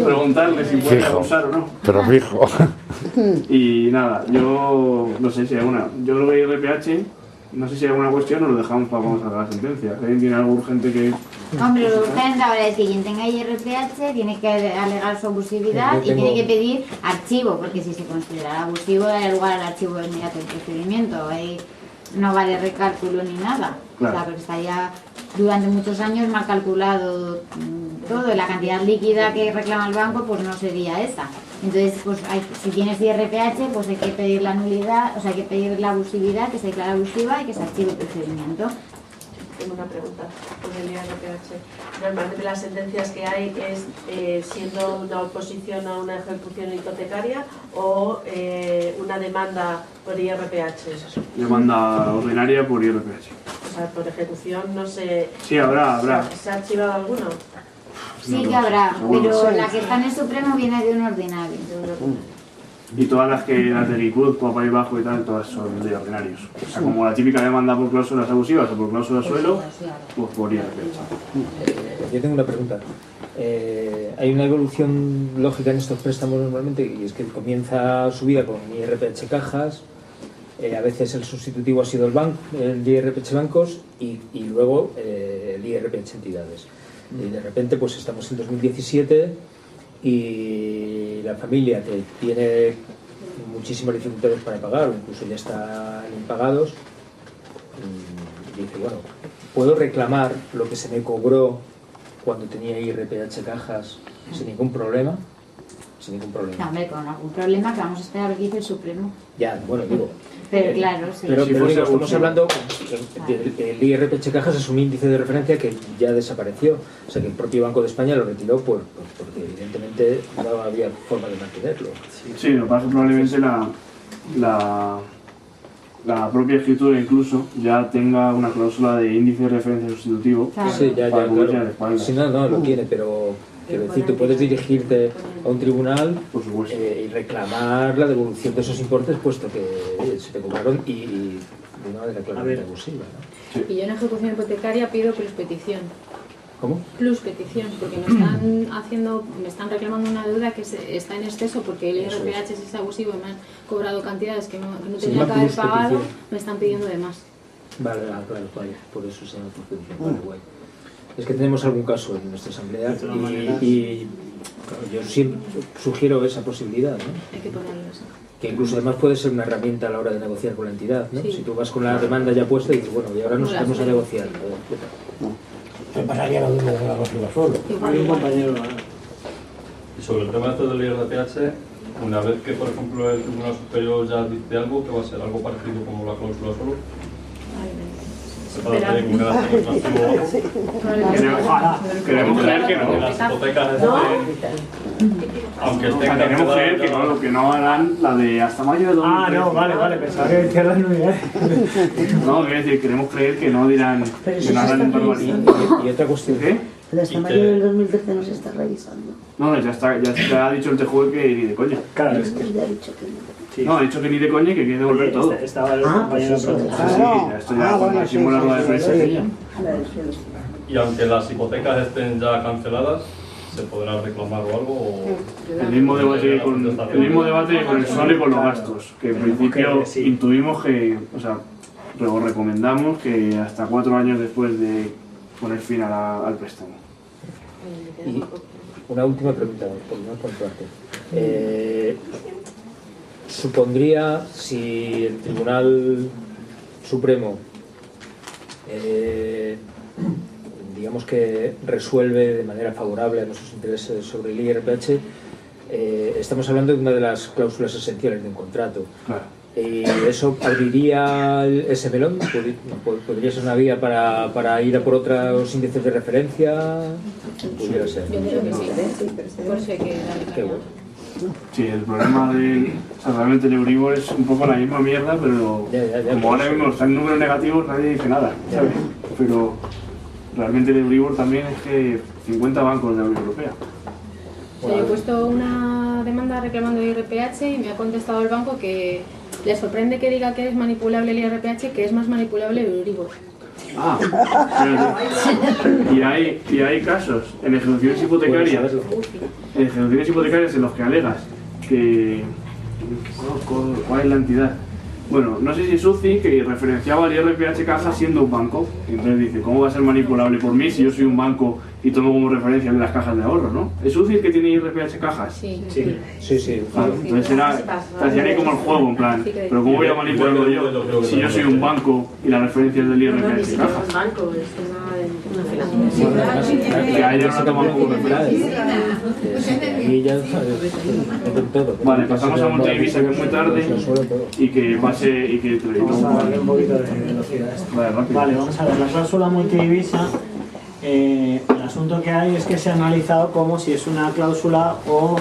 preguntarle si puede abusar o no. Pero fijo. Y nada, yo no sé si hay alguna. Yo lo veo IRPH, no sé si hay alguna cuestión o lo dejamos para cuando salga la sentencia. ¿Alguien tiene algo urgente que...? Hombre, lo urgente ahora es que quien tenga IRPH tiene que alegar su abusividad y tiene que pedir archivo, porque si se considera abusivo, da lugar al archivo inmediato del procedimiento. Ahí no vale recálculo ni nada. Claro. O sea, porque estaría durante muchos años mal calculado todo, y la cantidad líquida que reclama el banco pues no sería esa. Entonces, pues si tienes IRPH, pues hay que pedir la nulidad, o sea, hay que pedir la abusividad, que se declara abusiva y que se archive el procedimiento. Tengo una pregunta con el IRPH. Normalmente las sentencias que hay es siendo una oposición a una ejecución hipotecaria o una demanda por IRPH. Demanda ordinaria por IRPH. O sea, por ejecución no sé... Sí, habrá. ¿Se ha archivado alguno? Sí que habrá, pero la que está en el Supremo viene de un ordinario. Y todas las de Guipúzcoa, País Bajo y tal, todas son de ordinarios. O sea, como la típica demanda por cláusulas abusivas o por cláusulas suelo, pues por IRPH. Yo tengo una pregunta. Hay una evolución lógica en estos préstamos normalmente, y es que comienza su vida con IRPH cajas, a veces el sustitutivo ha sido el IRPH bancos y luego el IRPH entidades. Y de repente pues estamos en 2017 y la familia que tiene muchísimas dificultades para pagar o incluso ya están impagados dice, bueno, ¿puedo reclamar lo que se me cobró cuando tenía IRPH cajas sin ningún problema? Sin ningún problema. No, hombre, con algún problema que vamos a esperar a ver qué dice el Supremo. Ya, bueno, digo. Pero claro, sí. Pero estamos hablando, el IRPH cajas es un índice de referencia que ya desapareció. O sea que el propio Banco de España lo retiró porque evidentemente no había forma de mantenerlo. Sí, lo que pasa es que probablemente la propia escritura incluso ya tenga una cláusula de índice de referencia sustitutivo. Claro. Sí, ya, claro. Si no lo tiene, pero quiero decir, tú puedes dirigirte a un tribunal y reclamar la devolución de esos importes puesto que se te cobraron y de una manera claramente abusiva, ¿no? Y yo en ejecución hipotecaria pido pluspetición. ¿Cómo? Pluspetición, porque me están reclamando una deuda que está en exceso porque el IRPH es abusivo y me han cobrado cantidades que no tenía que haber pagado, me están pidiendo de más. Vale, claro, por eso se llama pluspetición. Vale, guay. Es que tenemos algún caso en nuestra asamblea y claro, yo siempre sugiero esa posibilidad, ¿no? Hay que ponerlo eso. Que incluso además puede ser una herramienta a la hora de negociar con la entidad, ¿no? Sí. Si tú vas con la demanda ya puesta y dices, bueno, y ahora nos vamos a negociar. ¿Qué pasaría lo mismo con la cláusula suelo? Hay un compañero... Y sobre el tema del IRPH, una vez que, por ejemplo, el Tribunal Superior ya dice algo, que va a ser algo parecido como la cláusula suelo, Queremos creer que no. Las hipotecas aunque queremos creer que no harán la de hasta mayo de 2013. no, vale, pensaba que decía las nulidades. No, quiero decir, queremos creer que no dirán, que no harán barbaridad. Y otra cuestión. ¿Qué? Pero hasta mayo del 2013 no se está revisando. No, ya ha dicho el TJUE que ni de coña. Claro, es que... Ya ha dicho que no. Sí. No, ha dicho que ni de coña y que quiere devolver todo. Estaba el compañero Esto ya cuando hicimos la rueda de prensa. Y aunque las hipotecas estén ya canceladas, ¿se podrá reclamar o algo? O... El mismo debate con el sueldo y con los gastos, que en principio intuimos que, o sea, recomendamos que hasta 4 años después de poner fin al préstamo. Y una última pregunta, por tu parte. Supondría, si el Tribunal Supremo digamos que resuelve de manera favorable a nuestros intereses sobre el IRPH, estamos hablando de una de las cláusulas esenciales de un contrato. Claro. ¿Y eso abriría ese melón? ¿Podría ser una vía para ir a por otros índices de referencia? Pudiera ser. Yo creo que sí. Por eso hay que Qué bueno. Sí, el problema de... O sea, realmente el Euribor es un poco la misma mierda, pero como ahora mismo están en números negativos, nadie dice nada, ¿sabes? Pero realmente el Euribor también es que 50 bancos de la Unión Europea. Yo he puesto una demanda reclamando el IRPH y me ha contestado el banco que le sorprende que diga que es manipulable el IRPH, que es más manipulable el Euribor. Ah, y hay casos en ejecuciones hipotecarias, en los que alegas que... ¿Cuál es la entidad? Bueno, no sé si es UCI, que referenciaba al IRPH Caja siendo un banco. Y entonces dice, ¿cómo va a ser manipulable por mí si yo soy un banco y tomo como referencia las cajas de ahorro, ¿no? ¿Es UCI el que tiene IRPH Cajas? Sí. Claro, entonces hacían ahí como el juego, en plan, ¿pero cómo voy a manipularlo yo si yo soy un banco y la referencia es del IRPH Cajas? Es banco, es una financiación. Que haya una toma como referencia. Vale, pasamos a Multidivisa, que es muy tarde y que un poquito de velocidad. Vale, vamos a ver, la cláusula multidivisa, el asunto que hay es que se ha analizado como si es una cláusula o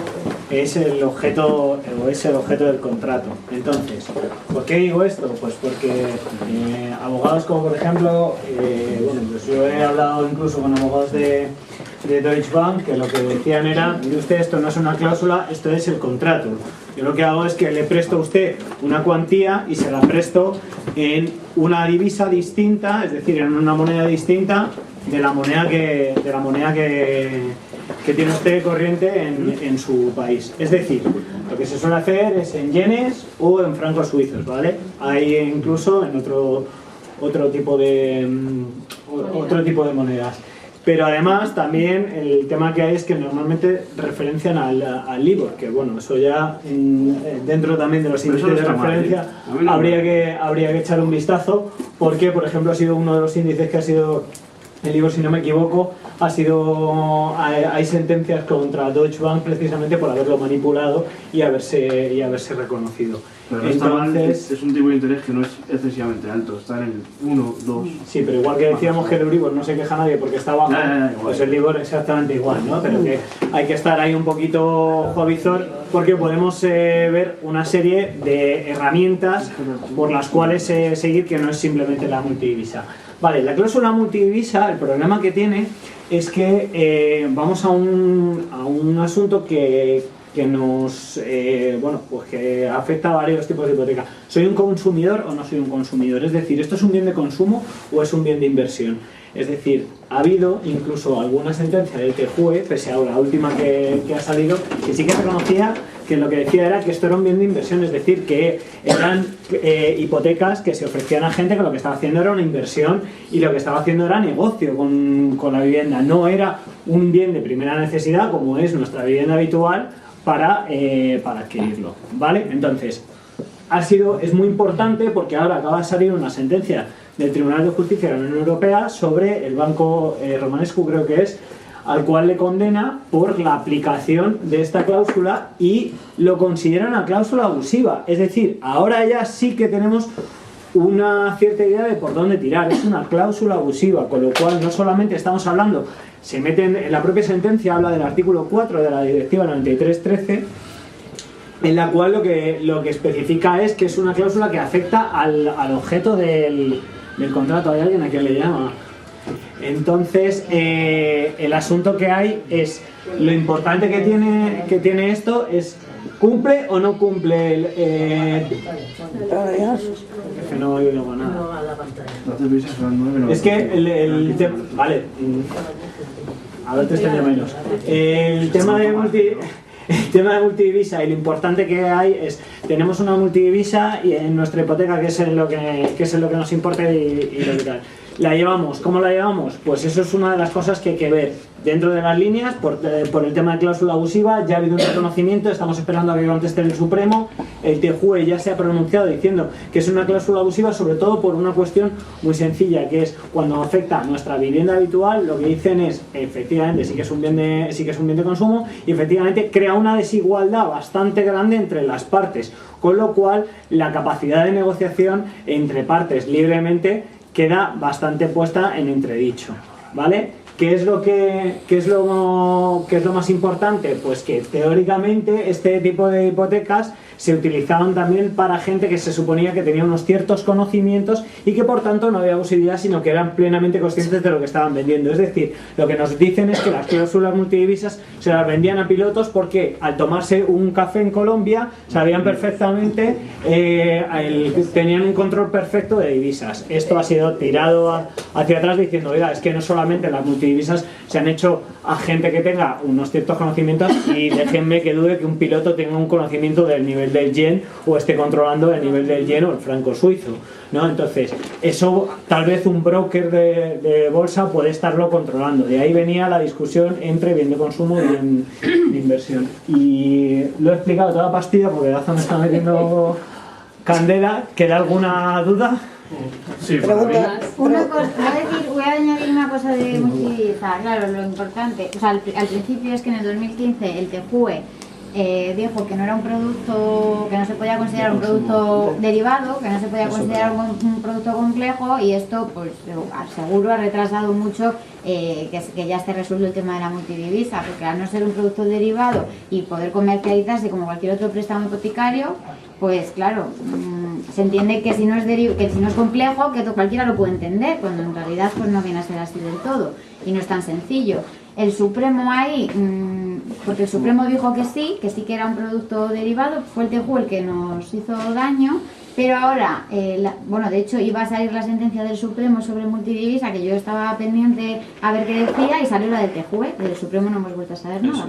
es el objeto del contrato. Entonces, ¿por qué digo esto? Pues porque abogados como por ejemplo, bueno, pues yo he hablado incluso con abogados de Deutsche Bank, que lo que decían era, mire usted, esto no es una cláusula, esto es el contrato. Yo lo que hago es que le presto a usted una cuantía y se la presto en una divisa distinta, es decir, en una moneda distinta de la moneda que tiene usted corriente en su país. Es decir, lo que se suele hacer es en yenes o en francos suizos, ¿vale? Hay incluso en otro tipo de monedas. Pero además también el tema que hay es que normalmente referencian al LIBOR, que bueno, eso ya dentro también de los índices de referencia habría que echar un vistazo, porque por ejemplo ha sido uno de los índices que ha sido el LIBOR, si no me equivoco, hay sentencias contra Deutsche Bank precisamente por haberlo manipulado y haberse reconocido. Pero entonces, es un tipo de interés que no es excesivamente alto, está en el 1, 2... Sí, pero igual que decíamos que el Euribor no se queja nadie porque está bajo, pues el LIBOR exactamente igual, ¿no? Pero que hay que estar ahí un poquito ojo avizor porque podemos ver una serie de herramientas por las cuales seguir, que no es simplemente la multidivisa. Vale, la cláusula multidivisa, el problema que tiene es que vamos a un asunto que nos bueno, pues que afecta a varios tipos de hipoteca. ¿Soy un consumidor o no soy un consumidor? Es decir, ¿esto es un bien de consumo o es un bien de inversión? Es decir, ha habido incluso alguna sentencia del TJUE, pese a la última que ha salido, que sí que reconocía que lo que decía era que esto era un bien de inversión, es decir, que eran hipotecas que se ofrecían a gente que lo que estaba haciendo era una inversión y lo que estaba haciendo era negocio con la vivienda. No era un bien de primera necesidad como es nuestra vivienda habitual para adquirirlo, ¿vale? Entonces, es muy importante porque ahora acaba de salir una sentencia del Tribunal de Justicia de la Unión Europea sobre el banco Romanescu, creo que es, al cual le condena por la aplicación de esta cláusula y lo considera una cláusula abusiva. Es decir, ahora ya sí que tenemos una cierta idea de por dónde tirar. Es una cláusula abusiva, con lo cual no solamente estamos hablando, se meten en la propia sentencia, habla del artículo 4 de la Directiva 93/13, en la cual lo que especifica es que es una cláusula que afecta al objeto del contrato. ¿Hay alguien a quien le llama? Entonces, el asunto que hay es, lo importante que tiene esto es, ¿cumple o no cumple que no oigo nada? Es que vale, a ver, te extraño menos. El tema de multidivisa y lo importante que hay es, tenemos una multidivisa y en nuestra hipoteca, que es en lo que nos importa y lo que tal. ¿La llevamos? ¿Cómo la llevamos? Pues eso es una de las cosas que hay que ver. Dentro de las líneas, por el tema de cláusula abusiva, ya ha habido un reconocimiento, estamos esperando a que conteste el Supremo. El TJUE ya se ha pronunciado diciendo que es una cláusula abusiva, sobre todo por una cuestión muy sencilla, que es cuando afecta a nuestra vivienda habitual, lo que dicen es, efectivamente, sí que es un bien de consumo, y efectivamente crea una desigualdad bastante grande entre las partes, con lo cual la capacidad de negociación entre partes libremente queda bastante puesta en entredicho, ¿vale? ¿Qué es lo más importante? Pues que teóricamente este tipo de hipotecas se utilizaban también para gente que se suponía que tenía unos ciertos conocimientos y que por tanto no había abusividad, sino que eran plenamente conscientes de lo que estaban vendiendo. Es decir, lo que nos dicen es que las cláusulas multidivisas se las vendían a pilotos porque al tomarse un café en Colombia sabían perfectamente, tenían un control perfecto de divisas. Esto ha sido tirado hacia atrás diciendo, oiga, es que no solamente las multidivisas se han hecho a gente que tenga unos ciertos conocimientos, y déjenme que dude que un piloto tenga un conocimiento del nivel del yen o esté controlando el nivel del yen o el franco suizo, ¿no? Entonces, eso tal vez un broker de bolsa puede estarlo controlando. De ahí venía la discusión entre bien de consumo y bien de inversión. Y lo he explicado toda pastilla porque Daza me está metiendo candela. ¿Queda alguna duda? Sí, voy a añadir una cosa de multidivisa. Claro, lo importante, o sea, al principio es que en el 2015 el TJUE dijo que no era un producto, que no se podía considerar un producto derivado, que no se podía considerar un producto complejo, y esto pues seguro ha retrasado mucho que ya esté resuelto el tema de la multidivisa, porque al no ser un producto derivado y poder comercializarse como cualquier otro préstamo hipotecario, pues claro, se entiende que si no es complejo, que cualquiera lo puede entender, cuando en realidad pues no viene a ser así del todo y no es tan sencillo. El Supremo ahí, porque el Supremo dijo que sí que era un producto derivado, fue el TJUE el que nos hizo daño, pero ahora, bueno, de hecho iba a salir la sentencia del Supremo sobre multidivisa, que yo estaba pendiente a ver qué decía, y salió la del TJUE. Del Supremo no hemos vuelto a saber nada.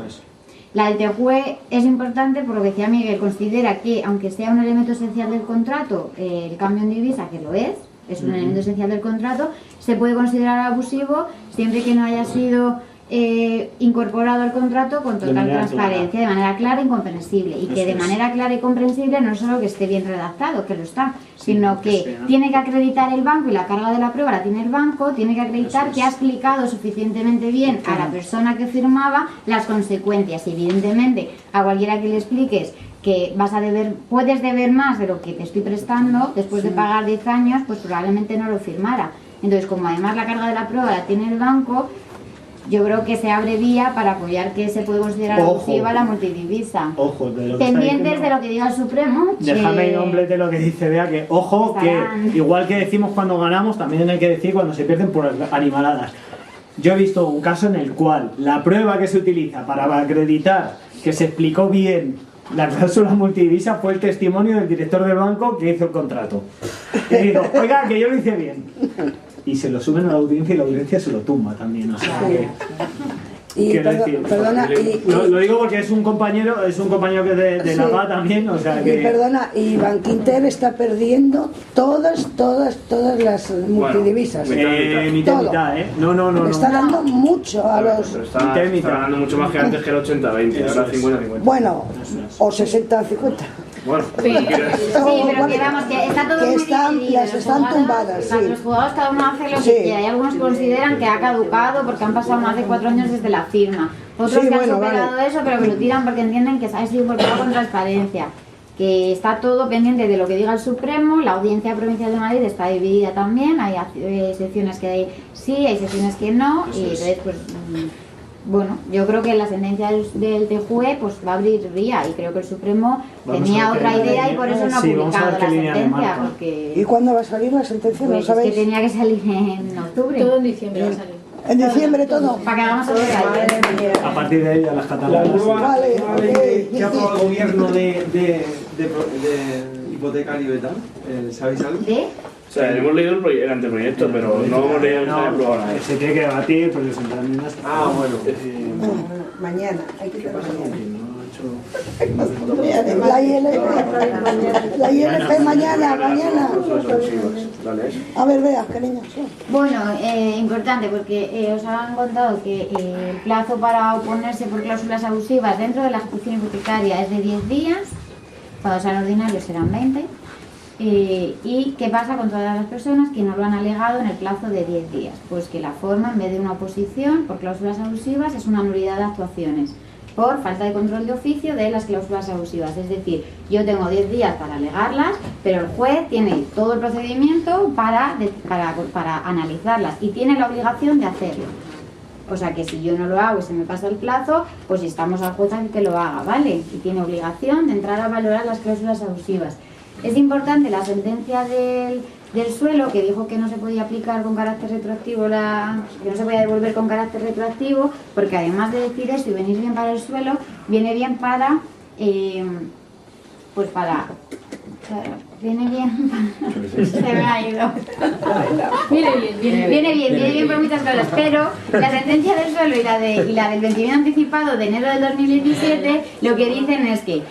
La del TJUE es importante por lo que decía Miguel, considera que aunque sea un elemento esencial del contrato, el cambio en divisa, que lo es un elemento esencial del contrato, se puede considerar abusivo siempre que no haya sido incorporado al contrato con total transparencia, de manera clara e incomprensible, y que de manera clara y comprensible no solo que esté bien redactado, que lo está, sino que tiene que acreditar el banco, y la carga de la prueba la tiene el banco, tiene que acreditar que ha explicado suficientemente bien a la persona que firmaba las consecuencias. Y evidentemente a cualquiera que le expliques que puedes deber más de lo que te estoy prestando después de pagar 10 años, pues probablemente no lo firmara. Entonces, como además la carga de la prueba la tiene el banco, yo creo que se abre vía para apoyar que se puede considerar abusiva la multidivisa. Ojo, de lo que pendientes de lo que diga el Supremo. Déjame nombrete lo que dice Bea, que ojo, que igual que decimos cuando ganamos, también hay que decir cuando se pierden por animaladas. Yo he visto un caso en el cual la prueba que se utiliza para acreditar que se explicó bien la cláusula multidivisa fue el testimonio del director del banco que hizo el contrato. Y digo, oiga, que yo lo hice bien. Y se lo suben a la audiencia y la audiencia se lo tumba también, o sea que... Lo digo porque es un compañero que de la VA también, o sea que... Y perdona, y Bankinter está perdiendo todas las multidivisas. Mitad, ¿eh? No. Está dando mucho a los... Pero está ganando mucho más que antes, que era 80-20, ahora 50-50. Bueno, o 60-50. Bueno, sí, pero que vamos, que está todo muy dividido. Las están tumbadas, sí. Los jugadores cada uno hace lo que quiera, y algunos consideran que ha caducado porque han pasado más de 4 años desde la firma. Otros que han superado eso, pero que lo tiran porque entienden que ha sido incorporado con transparencia. Que está todo pendiente de lo que diga el Supremo. La Audiencia Provincial de Madrid está dividida también, hay secciones que sí, hay secciones que no, y entonces pues... Bueno, yo creo que la sentencia del TJUE pues va a abrir vía, y creo que el Supremo tenía otra idea y por eso no ha publicado la sentencia. Porque... ¿Y cuándo va a salir la sentencia? Pues ¿No sabéis? Es que tenía que salir en octubre. Todo en diciembre va a salir. En diciembre todo. Para que hagamos el A partir de ahí a las catalanas. La nueva que ha aprobado el gobierno de hipotecario y tal, ¿sabéis algo? O sea, hemos leído el anteproyecto, pero no hemos leído nada aprobado nada. Se tiene que debatir, pero presentar enmiendas. Ah, bueno. Mañana, hay que ir mañana. No La ILP mañana. A ver, vea, cariño. Bueno, importante porque os han contado que el plazo para oponerse por cláusulas abusivas dentro de la ejecución hipotecaria es de 10 días, cuando sean ordinarios serán 20. ¿Y qué pasa con todas las personas que no lo han alegado en el plazo de 10 días? Pues que la forma, en vez de una oposición por cláusulas abusivas, es una nulidad de actuaciones por falta de control de oficio de las cláusulas abusivas. Es decir, yo tengo 10 días para alegarlas, pero el juez tiene todo el procedimiento para analizarlas y tiene la obligación de hacerlo. O sea que si yo no lo hago y se me pasa el plazo, pues estamos al juez a que lo haga, ¿vale? Y tiene obligación de entrar a valorar las cláusulas abusivas. Es importante la sentencia del suelo, que dijo que no se podía aplicar con carácter retroactivo, que no se podía devolver con carácter retroactivo, porque además de decir esto y venir bien para el suelo, viene bien para, viene bien para... Se me ha ido. Viene bien por muchas cosas, pero la sentencia del suelo y la del vencimiento anticipado de enero del 2017 lo que dicen es que...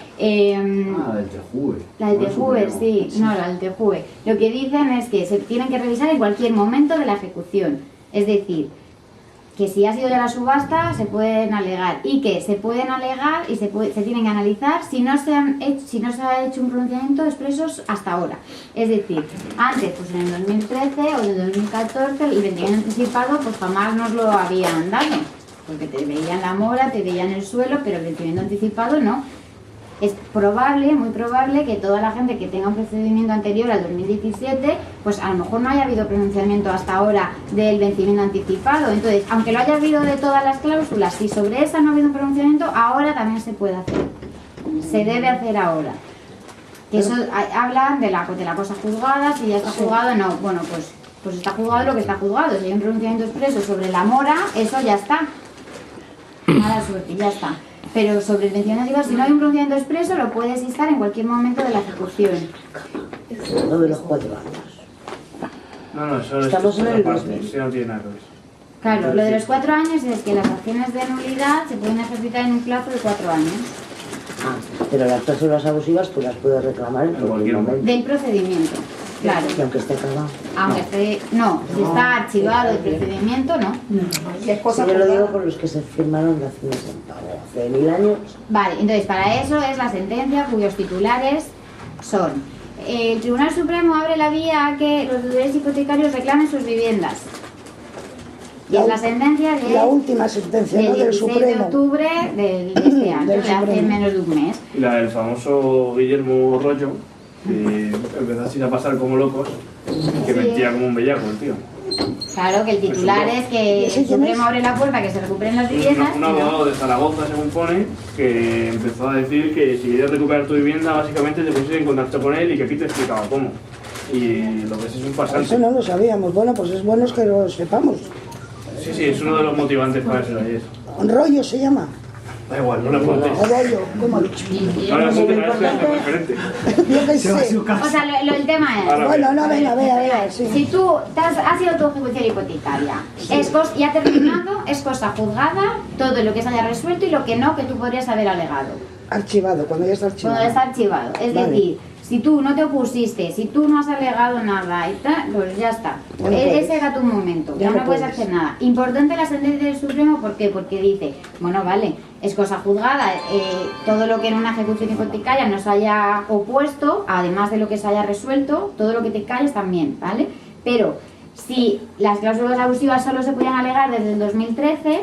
la del TJUE, sí, no, la del TJUE. Lo que dicen es que se tienen que revisar en cualquier momento de la ejecución. Es decir, que si ha sido ya la subasta se pueden alegar y que se pueden alegar y se tienen que analizar si no se ha hecho un pronunciamiento expreso hasta ahora. Es decir, antes, pues en el 2013 o en el 2014, el vencimiento anticipado pues jamás nos lo habían dado, porque te veían la mora, te veían el suelo, pero el vencimiento anticipado no. Es probable, muy probable, que toda la gente que tenga un procedimiento anterior al 2017, pues a lo mejor no haya habido pronunciamiento hasta ahora del vencimiento anticipado. Entonces, aunque lo haya habido de todas las cláusulas, si sobre esa no ha habido un pronunciamiento, ahora también se puede hacer. Se debe hacer ahora. Que eso hablan de la cosa juzgada, si ya está juzgado, no. Bueno, pues está juzgado lo que está juzgado. Si hay un pronunciamiento expreso sobre la mora, eso ya está. Mala suerte, ya está. Pero sobre el vencimiento anticipado, si no hay un pronunciamiento expreso, lo puedes instar en cualquier momento de la ejecución. Lo de los 4 años. No, eso estamos en el parte, eso no tiene nada que ver. Claro, lo de los 4 años es que las acciones de nulidad se pueden ejercitar en un plazo de 4 años. Pero las cláusulas abusivas tú las puedes reclamar en cualquier momento. Del procedimiento, claro. Y aunque esté acabado. Aunque esté, no, si está archivado el procedimiento, no. Yo lo digo por los que se firmaron hace 1000 años. Vale, entonces para eso es la sentencia cuyos titulares son: el Tribunal Supremo abre la vía a que los deudores hipotecarios reclamen sus viviendas. Y es la sentencia de la última sentencia, ¿no? Del 16 Supremo. de octubre de este año, de hace menos de un mes. La del famoso Guillermo Rollo, que empezó así a pasar como locos, que mentía como un bellaco el tío. Claro, que el titular es que el Supremo abre la puerta, que se recuperen las viviendas. Un abogado de Zaragoza, según pone, que empezó a decir que si querías recuperar tu vivienda, básicamente te pusiste en contacto con él y que aquí te explicaba cómo. Y lo que es un pasante. Eso no lo sabíamos. Bueno, pues es bueno que lo sepamos. Sí, es uno de los motivantes para eso. Rollo se llama. Da igual, no le preguntes. Rollo, ¿cómo ha dicho? Ahora sí te es diferente. Yo qué sé. O sea, el tema es... Bueno, no, venga, vea, sí. Si tú has sido tu ejecución hipotecaria y ha terminado, es cosa juzgada, todo lo que se haya resuelto y lo que no, que tú podrías haber alegado. Archivado, cuando ya está archivado. Cuando ya está archivado. Es decir, si tú no te opusiste, si tú no has alegado nada y tal, pues ya está. Ya no Ese era tu momento, ya no puedes hacer nada. Importante la sentencia del Supremo, ¿por qué? Porque dice, bueno, vale, es cosa juzgada, todo lo que en una ejecución hipotecaria no se haya opuesto, además de lo que se haya resuelto, todo lo que te calles también, ¿vale? Pero si las cláusulas abusivas solo se podían alegar desde el 2013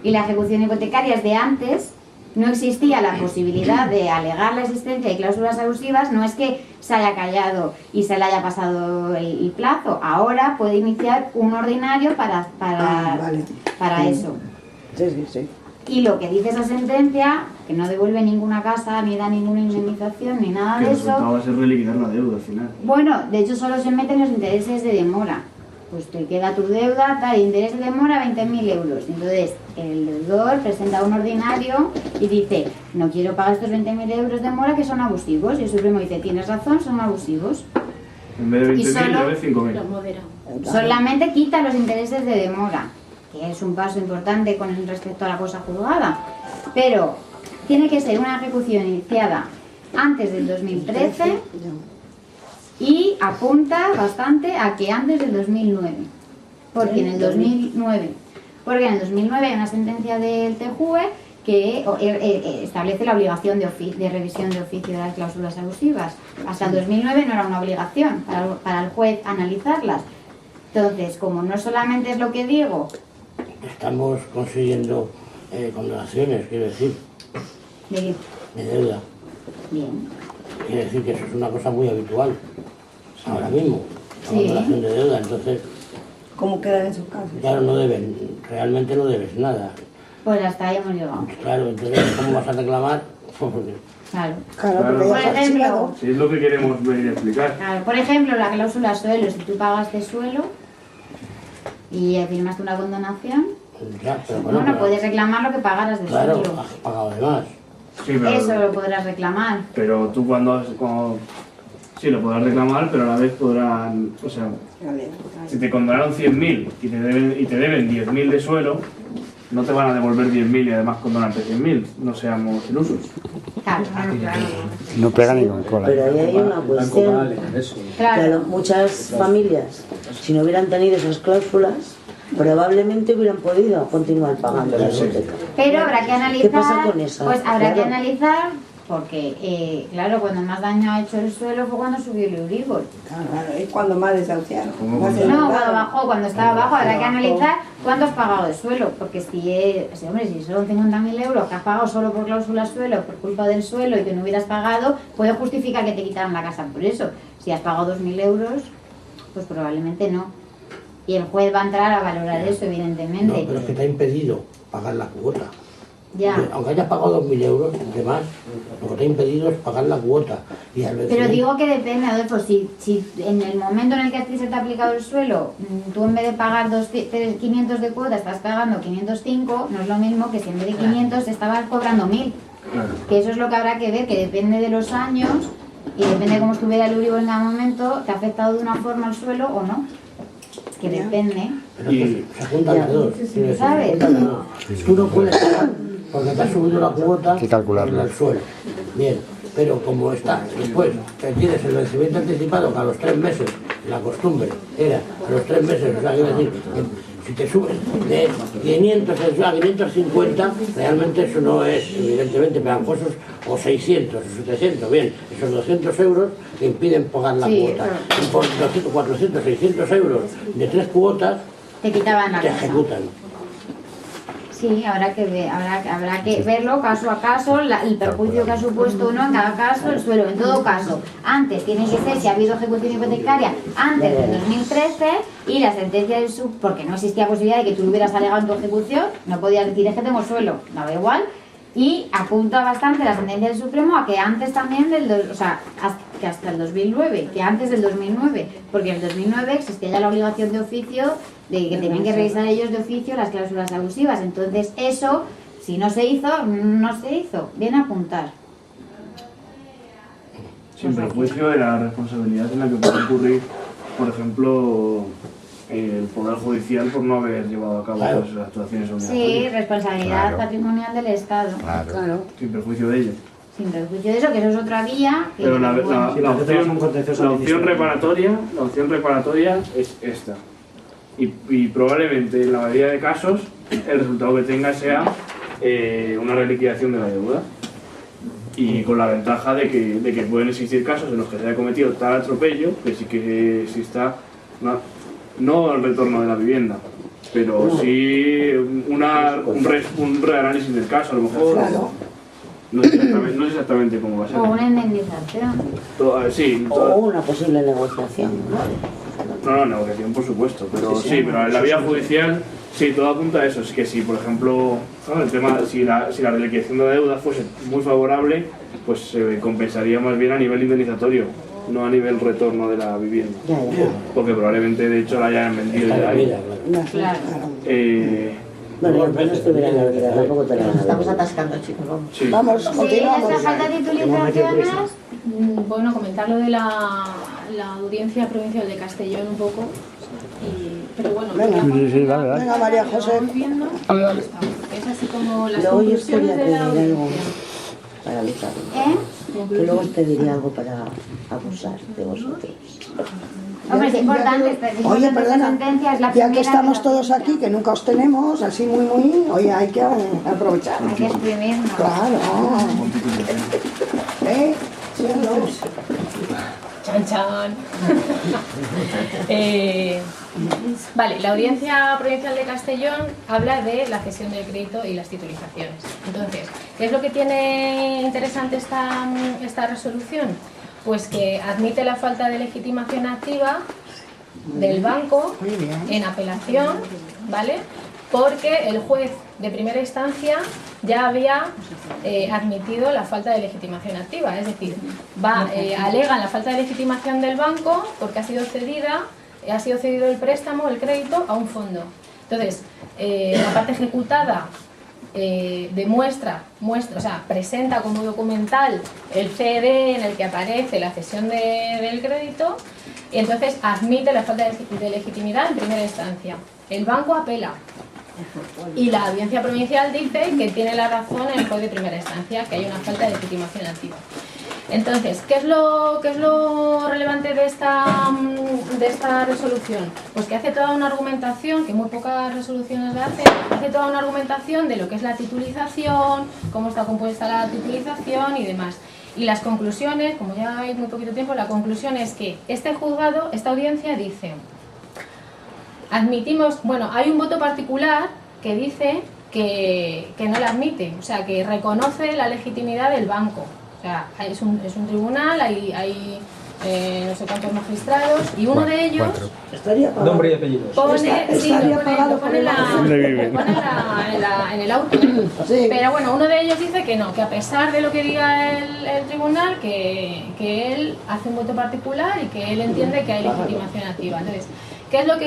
y la ejecución hipotecaria es de antes, no existía la posibilidad de alegar la existencia de cláusulas abusivas, no es que se haya callado y se le haya pasado el plazo. Ahora puede iniciar un ordinario para eso. Sí. Y lo que dice esa sentencia, que no devuelve ninguna casa, ni da ninguna indemnización, ni nada de eso. Que el resultado va a ser reliquidar la deuda al final. Bueno, de hecho solo se meten los intereses de demora. Pues te queda tu deuda, tal, interés de demora 20.000 euros. Entonces, el deudor presenta un ordinario y dice, no quiero pagar estos 20.000 euros de demora que son abusivos. Y el Supremo dice, tienes razón, son abusivos. En vez de Y 20.000, solo- debe 5.000. Lo modera. Solamente quita los intereses de demora, que es un paso importante con respecto a la cosa juzgada. Pero tiene que ser una ejecución iniciada antes del 2013 y apunta bastante a que antes del 2009. Porque en el 2009 hay una sentencia del TJUE que establece la obligación de revisión de oficio de las cláusulas abusivas. Hasta el 2009 no era una obligación para el juez analizarlas. Entonces, como no solamente es lo que digo, Estamos consiguiendo condonaciones, quiero decir, de deuda. bien. Quiere decir que eso es una cosa muy habitual ahora mismo, la Sí. condonación de deuda. Entonces, ¿Cómo quedan en sus casos? claro, no deben, realmente no debes nada. Pues hasta ahí hemos llegado. Claro, entonces, ¿cómo vas a reclamar? Claro. Claro, porque Por ya está ejemplo, archivado. Si es lo que queremos venir a explicar. claro, por ejemplo, la cláusula suelo, si tú pagaste suelo y firmaste una condonación, Ya, pero bueno, pero- puedes reclamar lo que pagaras de claro, suelo. has pagado de más. Sí, pero, Eso lo podrás reclamar. pero tú cuando sí, lo podrás reclamar, pero a la vez podrán, o sea, si te condonaron 100.000 y te deben 10.000 de suelo, no te van a devolver 10.000 y además condonarte 100.000, no seamos ilusos. Claro, No pega ni con cola. Pero ahí hay una cuestión. Claro, muchas familias, si no hubieran tenido esas cláusulas, probablemente hubieran podido continuar pagando la hipoteca. Pero habrá que analizar, ¿Qué pasa con esa? pues habrá que Claro. analizar, porque claro, cuando más daño ha hecho el suelo fue cuando subió el Euribor. Claro, es cuando más desahuciaron. ¿Cómo? Más No, endeudaron. cuando bajó, cuando estaba abajo, habrá que Bajó. analizar cuánto has pagado de suelo, porque si hombre, si son 50.000 euros que has pagado solo por cláusula suelo, por culpa del suelo y que no hubieras pagado, puede justificar que te quitaran la casa por eso. Si has pagado 2.000 euros, pues probablemente no. Y el juez va a entrar a valorar eso, No, evidentemente. pero es que te ha impedido pagar la cuota. Ya. Aunque hayas pagado 2.000 euros de más, lo que te ha impedido es pagar la cuota. Y al Pero vencimiento- digo que depende, Adolfo, si en el momento en el que a ti se te ha aplicado el suelo, tú en vez de pagar 500 de cuota estás pagando 505, no es lo mismo que si en vez de 500 estabas cobrando 1.000. Que eso es lo que habrá que ver, que depende de los años y depende de cómo estuviera el Euribor en cada momento, ¿te ha afectado de una forma el suelo o no? Que depende. Pero que se juntan las dos. quiero decir, ¿Sabes? se juntan las dos. Tú no puedes pagar porque te has subido la cuota Hay que calcularlo. en el suelo. Bien, pero como está, después que tienes el vencimiento anticipado que a los 3 meses, la costumbre era a los 3 meses, o sea, quiero decir, si te subes de 500 a 550, realmente eso no es evidentemente pegajosos, o 600 o 700, bien, esos 200 euros te impiden pagar la Sí, cuota. Y por 200, 400, 600 euros de 3 cuotas, Te quitaban la te casa. ejecutan. Sí, habrá que verlo caso a caso, el perjuicio que ha supuesto o no en cada caso el suelo. En todo caso, antes tiene que ser, si ha habido ejecución hipotecaria antes del 2013 y la sentencia del sub, porque no existía posibilidad de que tú lo hubieras alegado en tu ejecución, no podías decir es que tengo suelo, daba igual. Y apunta bastante la sentencia del Supremo a que antes también que hasta el 2009, que antes del 2009, porque en el 2009 existía ya la obligación de oficio de que tenían que revisar ellos de oficio las cláusulas abusivas. Entonces eso, si no se hizo, no se hizo. Viene a apuntar. Sin perjuicio de la responsabilidad en la que puede ocurrir, por ejemplo, el Poder Judicial por no haber llevado a cabo Claro. todas las actuaciones Sí, obligatorias. responsabilidad Claro. patrimonial del Estado. Claro. Sin perjuicio de ello. Sin perjuicio de eso, que eso es otra vía. Que, Pero la bueno, opción reparatoria es esta. Y probablemente en la mayoría de casos el resultado que tenga sea una reliquidación de la deuda. Y con la ventaja de que pueden existir casos en los que se haya cometido tal atropello que sí que exista no el retorno de la vivienda, pero sí un reanálisis del caso, a lo mejor. Claro. No es exactamente cómo va a ser. o una indemnización. Sí, O una posible negociación. no, negociación por supuesto, pero sí, pero en la vía judicial sí, todo apunta a eso. Es que si, por ejemplo, ¿no? el tema, si la reliquidación de la deuda fuese muy favorable, pues se compensaría más bien a nivel indemnizatorio, no a nivel retorno de la vivienda. Ya. Porque probablemente de hecho la hayan vendido ya. Claro. Bueno, yo no estuviera en la vida, tampoco te la Nos estamos atascando, chicos, vamos. Sí. Vamos, Sí, continuamos. esa falta de titulizaciones. Bueno, comentar lo de la Audiencia Provincial de Castellón un poco. Pero bueno, venga, sí, dale. Venga, María José. Viendo, Dale. es así como las Luego yo os conclusiones quería de la pedir algo audiencia. para avisar. Que luego os pediría algo para abusar de vosotros. Hombre, es importante. Oye, esta perdona, sentencia es la ya que primera estamos de la todos aquí, que nunca os tenemos, así muy, oye, hay que aprovechar. Hay que exprimirnos. Claro. Sí, Chan, chan. Vale, la Audiencia Provincial de Castellón habla de la cesión del crédito y las titulizaciones. Entonces, ¿qué es lo que tiene interesante esta resolución? Pues que admite la falta de legitimación activa del banco en apelación, ¿vale? Porque el juez de primera instancia ya había admitido la falta de legitimación activa, es decir, alegan la falta de legitimación del banco porque ha sido cedido el préstamo, el crédito, a un fondo. Entonces, la parte ejecutada presenta como documental el CD en el que aparece la cesión del crédito y entonces admite la falta de legitimidad en primera instancia. El banco apela y la Audiencia Provincial dice que tiene la razón en el juez de primera instancia, que hay una falta de legitimación activa. Entonces, ¿qué es lo relevante de esta resolución? Pues que hace toda una argumentación, que muy pocas resoluciones la hacen, hace toda una argumentación de lo que es la titulización, cómo está compuesta la titulización y demás. Y las conclusiones, como ya hay muy poquito tiempo, la conclusión es que este juzgado, esta audiencia dice, hay un voto particular que dice que no la admite, o sea, que reconoce la legitimidad del banco. O sea, es un tribunal, hay no sé cuántos magistrados y uno de ellos nombre y apellidos pone en el auto, sí. Pero bueno, uno de ellos dice que no, que a pesar de lo que diga el tribunal, que él hace un voto particular y que él entiende que hay legitimación activa. Entonces, ¿qué es lo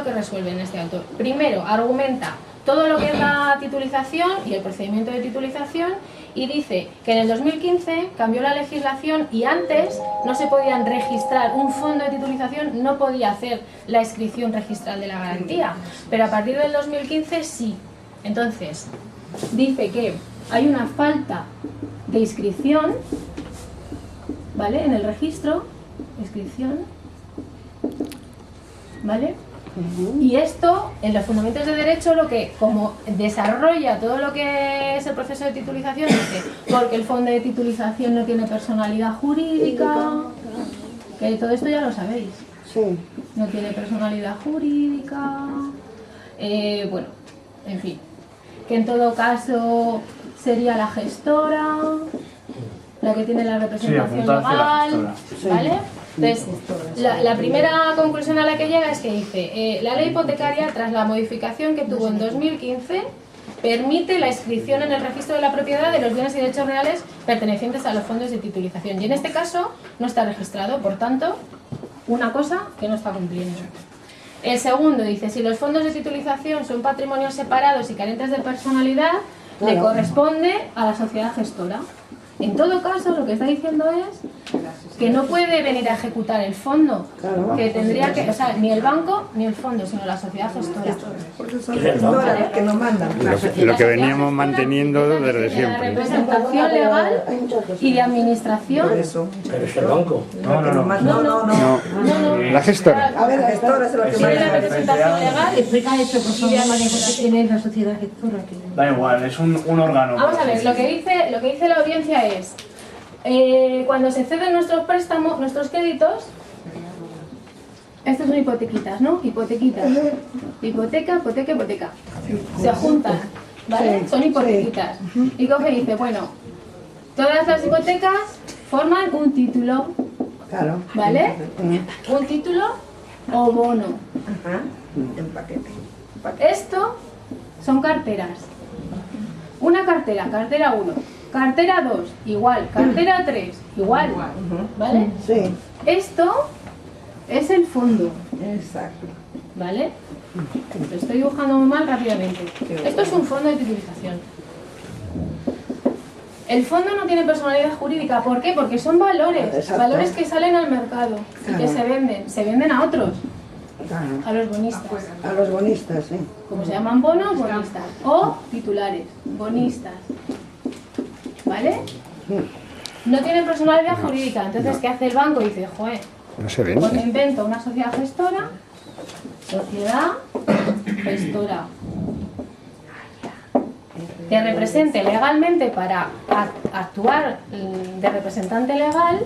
que resuelve en este auto? Primero, argumenta todo lo que es la titulización y el procedimiento de titulización y dice que en el 2015 cambió la legislación y antes no se podían registrar, un fondo de titulización no podía hacer la inscripción registral de la garantía, pero a partir del 2015 sí. Entonces, dice que hay una falta de inscripción, ¿vale? En el registro, inscripción, ¿vale? Y esto, en los fundamentos de derecho, lo que como desarrolla todo lo que es el proceso de titulización, dice, porque el fondo de titulización no tiene personalidad jurídica, que todo esto ya lo sabéis. Sí. No tiene personalidad jurídica, bueno, en fin, que en todo caso sería la gestora, la que tiene la representación legal, ¿vale? Entonces, la primera conclusión a la que llega es que dice, la ley hipotecaria, tras la modificación que tuvo en 2015, permite la inscripción en el registro de la propiedad de los bienes y derechos reales pertenecientes a los fondos de titulización. Y en este caso no está registrado, por tanto, una cosa que no está cumpliendo. El segundo dice, si los fondos de titulización son patrimonios separados y carentes de personalidad, le corresponde a la sociedad gestora. En todo caso, lo que está diciendo es que no puede venir a ejecutar el fondo, que tendría que, o sea, ni el banco ni el fondo, sino la sociedad gestora. Porque son gestoras las que nos mandan. Lo que veníamos manteniendo desde siempre. La representación legal y de administración. Pero es el banco. No. La gestora. A ver, la gestora es lo que tiene la representación legal. Explica eso, por favor, porque tiene la sociedad gestora. Da igual, es un órgano. Vamos a ver, lo que dice la audiencia es, cuando se ceden nuestros préstamos, nuestros créditos, estas son hipotequitas, ¿no? Hipotequitas. Hipoteca. Se juntan, ¿vale? Son hipotequitas. Y coge y dice, bueno, todas las hipotecas forman un título, ¿vale? Un título o bono. En paquete. Esto son carteras. Una cartera, cartera 1, cartera 2, igual, cartera 3, igual, ¿vale? Sí. Esto es el fondo. Exacto. ¿Vale? Lo estoy dibujando muy mal rápidamente. Esto es un fondo de titulización. El fondo no tiene personalidad jurídica. ¿Por qué? Porque son valores. Exacto. Valores que salen al mercado y que se venden. Se venden a otros. A los bonistas. A los bonistas, sí. Como se llaman bonos, bonistas. O titulares, bonistas. ¿Vale? No tienen personalidad jurídica. Entonces, ¿qué hace el banco? Dice, joder, No se pues vende. me invento una sociedad gestora. Sociedad gestora. Que represente legalmente para actuar de representante legal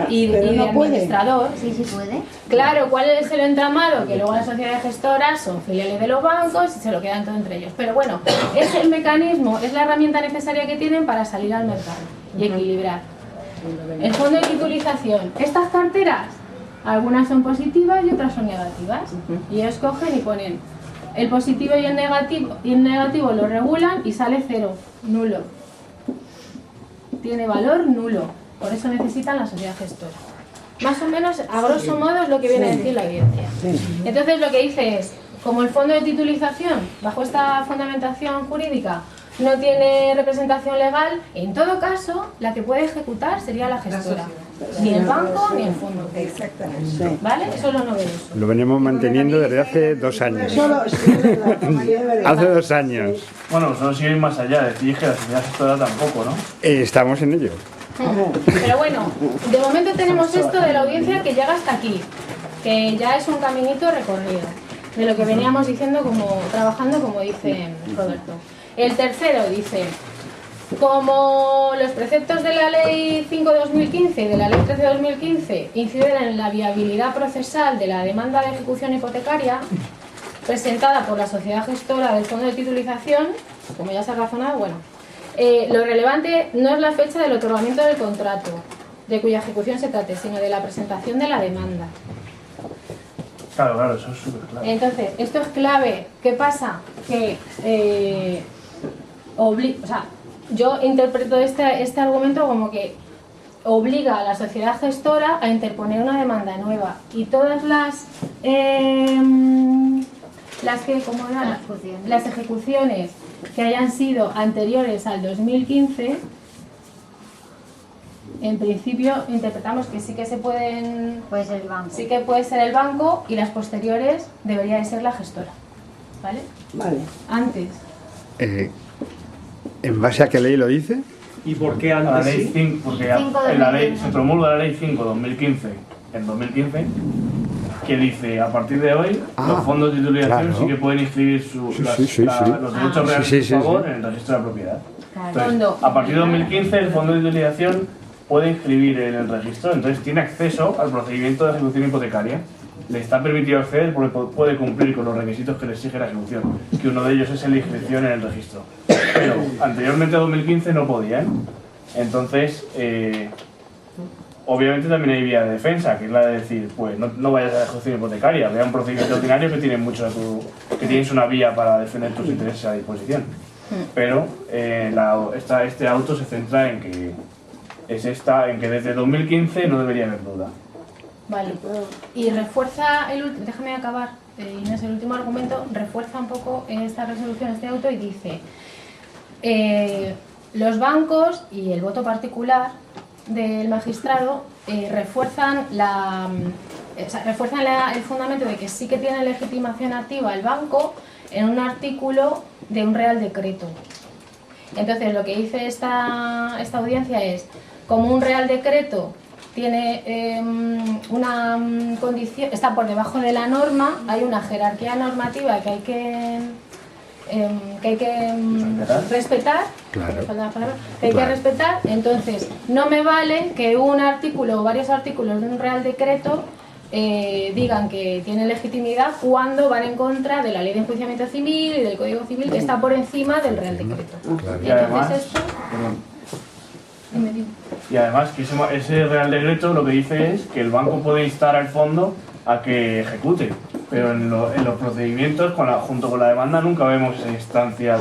y pero de no puede. administrador. Sí, sí puede. Claro, ¿cuál es el entramado? Que luego las sociedades gestoras son filiales de los bancos y se lo quedan todo entre ellos. Pero bueno, es el mecanismo, es la herramienta necesaria que tienen para salir al mercado y equilibrar. El fondo de titulización. Estas carteras, algunas son positivas y otras son negativas. Y ellos cogen y ponen el positivo y el negativo lo regulan y sale cero, nulo. Tiene valor nulo. Por eso necesitan la sociedad gestora. Más o menos, a grosso modo, es lo que viene a decir la evidencia. Entonces lo que dice es, como el fondo de titulización, bajo esta fundamentación jurídica, no tiene representación legal, en todo caso, la que puede ejecutar sería la gestora. Ni el banco ni el fondo. Exactamente. ¿Vale? Eso es lo novedoso. Lo venimos manteniendo desde hace 2 años. Hace 2 años. Bueno, vosotros sigue más allá, decís que la sociedad gestora tampoco, ¿no? Estamos en ello. Pero bueno, de momento tenemos esto de la audiencia que llega hasta aquí, que ya es un caminito recorrido, de lo que veníamos diciendo, trabajando, como dice Roberto. El tercero dice, como los preceptos de la Ley 5/2015 y de la Ley 13/2015 inciden en la viabilidad procesal de la demanda de ejecución hipotecaria presentada por la sociedad gestora del fondo de titulización, como ya se ha razonado, bueno, lo relevante no es la fecha del otorgamiento del contrato, de cuya ejecución se trate, sino de la presentación de la demanda. Claro, eso es súper claro. Entonces, esto es clave. ¿Qué pasa? Que yo interpreto este argumento como que obliga a la sociedad gestora a interponer una demanda nueva y todas las ejecuciones que hayan sido anteriores al 2015, en principio interpretamos que sí que se pueden, puede ser el banco. Sí que puede ser el banco, y las posteriores debería de ser la gestora. ¿Vale? Vale. Antes. ¿En base a qué ley lo dice? ¿Y por qué La antes ley sí? 5, porque en la ley se promulga la ley 5/2015 en 2015, que dice, a partir de hoy, los fondos de titulización claro. sí que pueden inscribir los derechos reales a su favor en el registro de la propiedad. Entonces, a partir de 2015, el fondo de titulización puede inscribir en el registro, entonces tiene acceso al procedimiento de ejecución hipotecaria. Le está permitido acceder porque puede cumplir con los requisitos que le exige la ejecución, que uno de ellos es la inscripción en el registro. Pero anteriormente a 2015 no podía, ¿eh? Entonces, obviamente también hay vía de defensa, que es la de decir, pues no vayas a la ejecución hipotecaria, vea un procedimiento ordinario que tiene que tienes una vía para defender tus intereses a disposición. Pero este auto se centra en que desde 2015 no debería haber duda. Vale. Y refuerza déjame acabar, Inés, el último argumento refuerza un poco esta resolución, este auto, y dice los bancos y el voto particular del magistrado refuerzan el fundamento de que sí que tiene legitimación activa el banco en un artículo de un Real Decreto. Entonces lo que dice esta audiencia es, como un Real Decreto tiene una condición, está por debajo de la norma, hay una jerarquía normativa que hay que respetar, respetar, entonces no me vale que un artículo o varios artículos de un Real Decreto digan que tienen legitimidad cuando van en contra de la Ley de Enjuiciamiento Civil y del Código Civil, que está por encima del Real Decreto. Y además, y además que ese Real Decreto lo que dice es que el banco puede instar al fondo a que ejecute, pero en los procedimientos junto con la demanda nunca vemos esa instancia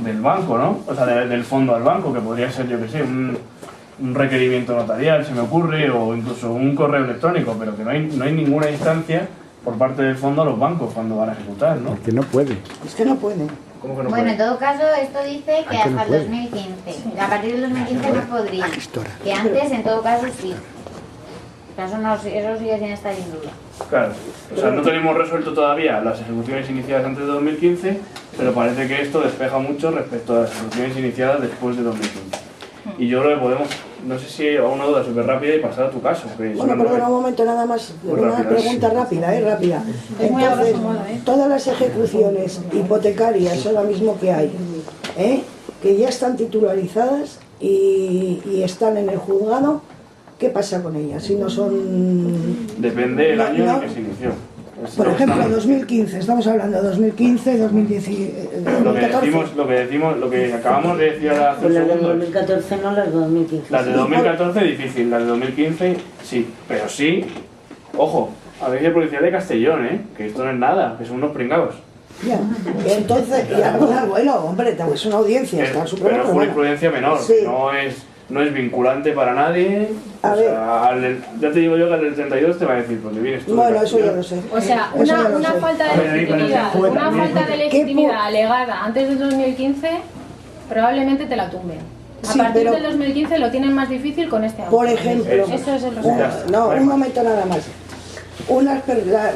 del banco, ¿no? O sea, del fondo al banco, que podría ser, yo que sé, un requerimiento notarial, se me ocurre, o incluso un correo electrónico, pero que no hay ninguna instancia por parte del fondo a los bancos cuando van a ejecutar, ¿no? Porque no puede. Es que no puede. ¿Cómo que no Bueno, puede? en todo caso, esto dice que que no hasta el puede. 2015. A partir del 2015 no podría. Que antes, en todo caso, sí. Pero eso sigue sin estar en duda. Claro, o sea, no tenemos resuelto todavía las ejecuciones iniciadas antes de 2015, pero parece que esto despeja mucho respecto a las ejecuciones iniciadas después de 2015. Y yo creo que podemos, no sé si a una duda súper rápida y pasar a tu caso. Que Bueno, solo perdona no un momento nada más, Muy una rápida, pregunta rápida. Entonces, todas las ejecuciones hipotecarias ahora mismo que hay, que ya están titularizadas y están en el juzgado, ¿qué pasa con ellas? Si no son... Depende del año en el que se inició. Por ejemplo, 2015, estamos hablando de 2015, 2014. Lo que acabamos de decir ahora hace Pues un las del segundo. 2014 no, las de 2015. Las de 2014 difícil, las de 2015 sí, pero sí, ojo, Audiencia Provincial de Castellón, que esto no es nada, que son unos pringados. Ya, entonces, bueno, hombre, es una audiencia, está el Supremo, Pero es pero bueno. jurisprudencia menor, Sí. no es vinculante para nadie. A O ver. sea, ya te digo yo que al del 32 te va a decir, pues vienes tú. de Bueno, eso ya Castellón. lo sé. O sea, Eso ya lo una sé. falta A de ver, ahí con el legitimidad, juez una también. falta de legitimidad alegada antes del 2015, probablemente te la tumben. A Sí, partir pero- del 2015 lo tienen más difícil con este auto. Por ejemplo, Eso es el resultado. un momento nada más.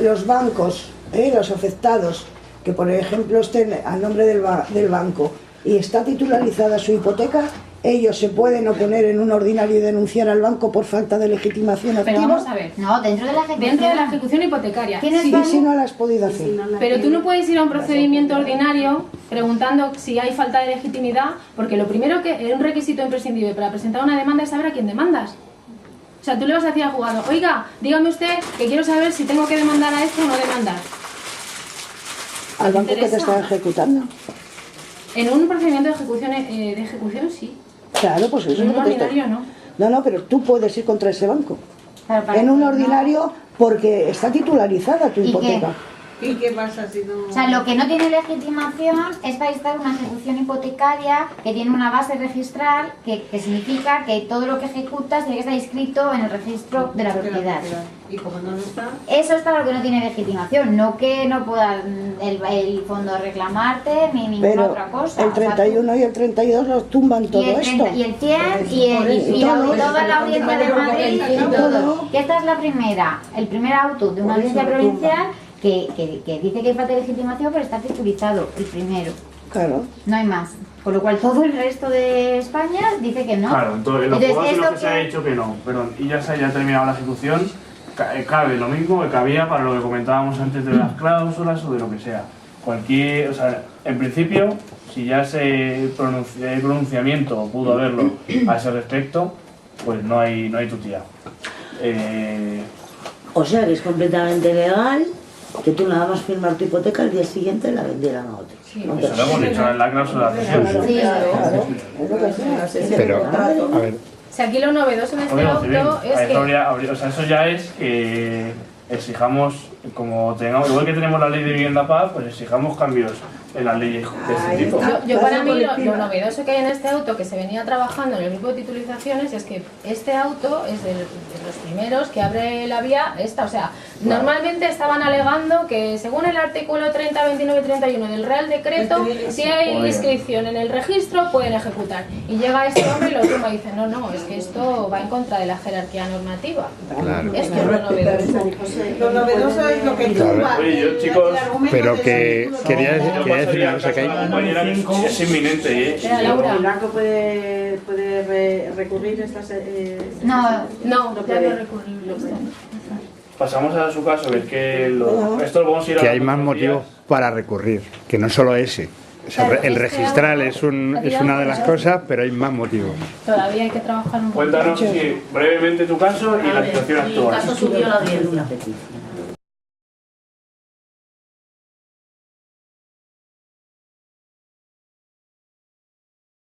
Los bancos, los afectados, que por ejemplo estén a nombre del banco y está titularizada su hipoteca, ellos se pueden oponer en un ordinario y denunciar al banco por falta de legitimación Pero activa. vamos a ver. No, dentro de la ejecución. Dentro de la ejecución hipotecaria. ¿Tienes Sí, si no la has podido hacer. Pero tú no puedes ir a un procedimiento ordinario preguntando si hay falta de legitimidad, porque lo primero que es un requisito imprescindible para presentar una demanda es saber a quién demandas. O sea, tú le vas a decir al juzgado, oiga, dígame usted que quiero saber si tengo que demandar a este o no demandar. Al banco que te interesa? está ejecutando. En un procedimiento de ejecución sí. Claro, pues eso En es un lo que te estoy... ordinario no. No, pero tú puedes ir contra ese banco. Claro, para En un que no- ordinario porque está titularizada tu ¿Y qué? hipoteca. ¿Y qué pasa si no...? O sea, lo que no tiene legitimación es para instar una ejecución hipotecaria que tiene una base registral que significa que todo lo que ejecutas tiene que estar inscrito en el registro de la propiedad. Y como no lo está... Eso es para lo que no tiene legitimación, no que no pueda el fondo reclamarte ni ninguna Pero otra cosa. el 31 y el 32 los tumban todo y el esto. 30 y el 100 y toda la audiencia de Madrid y todo. Que esta es la primera, el primer auto de una audiencia provincial que dice que hay falta de legitimación, pero está titularizado, el primero. Claro. No hay más. Con lo cual todo el resto de España dice que no. Claro, entonces en los Entonces, juzgados en esto los que se ha dicho que no, perdón, y ya se haya terminado la ejecución, cabe lo mismo que cabía para lo que comentábamos antes de las cláusulas o de lo que sea. O sea, en principio, si ya hay pronunciamiento, o pudo haberlo a ese respecto, pues no hay tutía. O sea que es completamente legal que tú nada más firmar tu hipoteca al día siguiente la vendieran a otro. Eso lo hemos dicho en la cláusula de cesión. Sí, Pero, a ver, O sea, aquí lo novedoso en este Código civil. auto es que... O sea, eso ya es que exijamos, como tengamos, igual que tenemos la ley de vivienda paz, pues exijamos cambios en las leyes de este tipo. Yo para mí lo novedoso que hay en este auto que se venía trabajando en el grupo de titulizaciones es que este auto es de los primeros que abre la vía esta, o sea, normalmente estaban alegando que según el artículo 30, 29 y 31 del Real Decreto, si hay inscripción en el registro pueden ejecutar. Y llega este hombre y lo toma y dice, no, es que esto va en contra de la jerarquía normativa. Claro. Esto es lo novedoso. Lo novedoso es lo que tú Claro. vas. Oye, yo, chicos, pero que quería decir una cosa que hay... compañera, que es inminente, Espera, Laura. ¿El banco puede recurrir estas...? No, ya puede. no recurrible. Pasamos a su caso, que es que esto lo vamos a ir a Que hay más motivos para recurrir, que no solo ese. O sea, Claro, el este registral auto- es una de las cosas, pero hay más motivos. Todavía hay que trabajar un poco. Cuéntanos brevemente tu caso y la situación actual. Subió la audiencia una petición.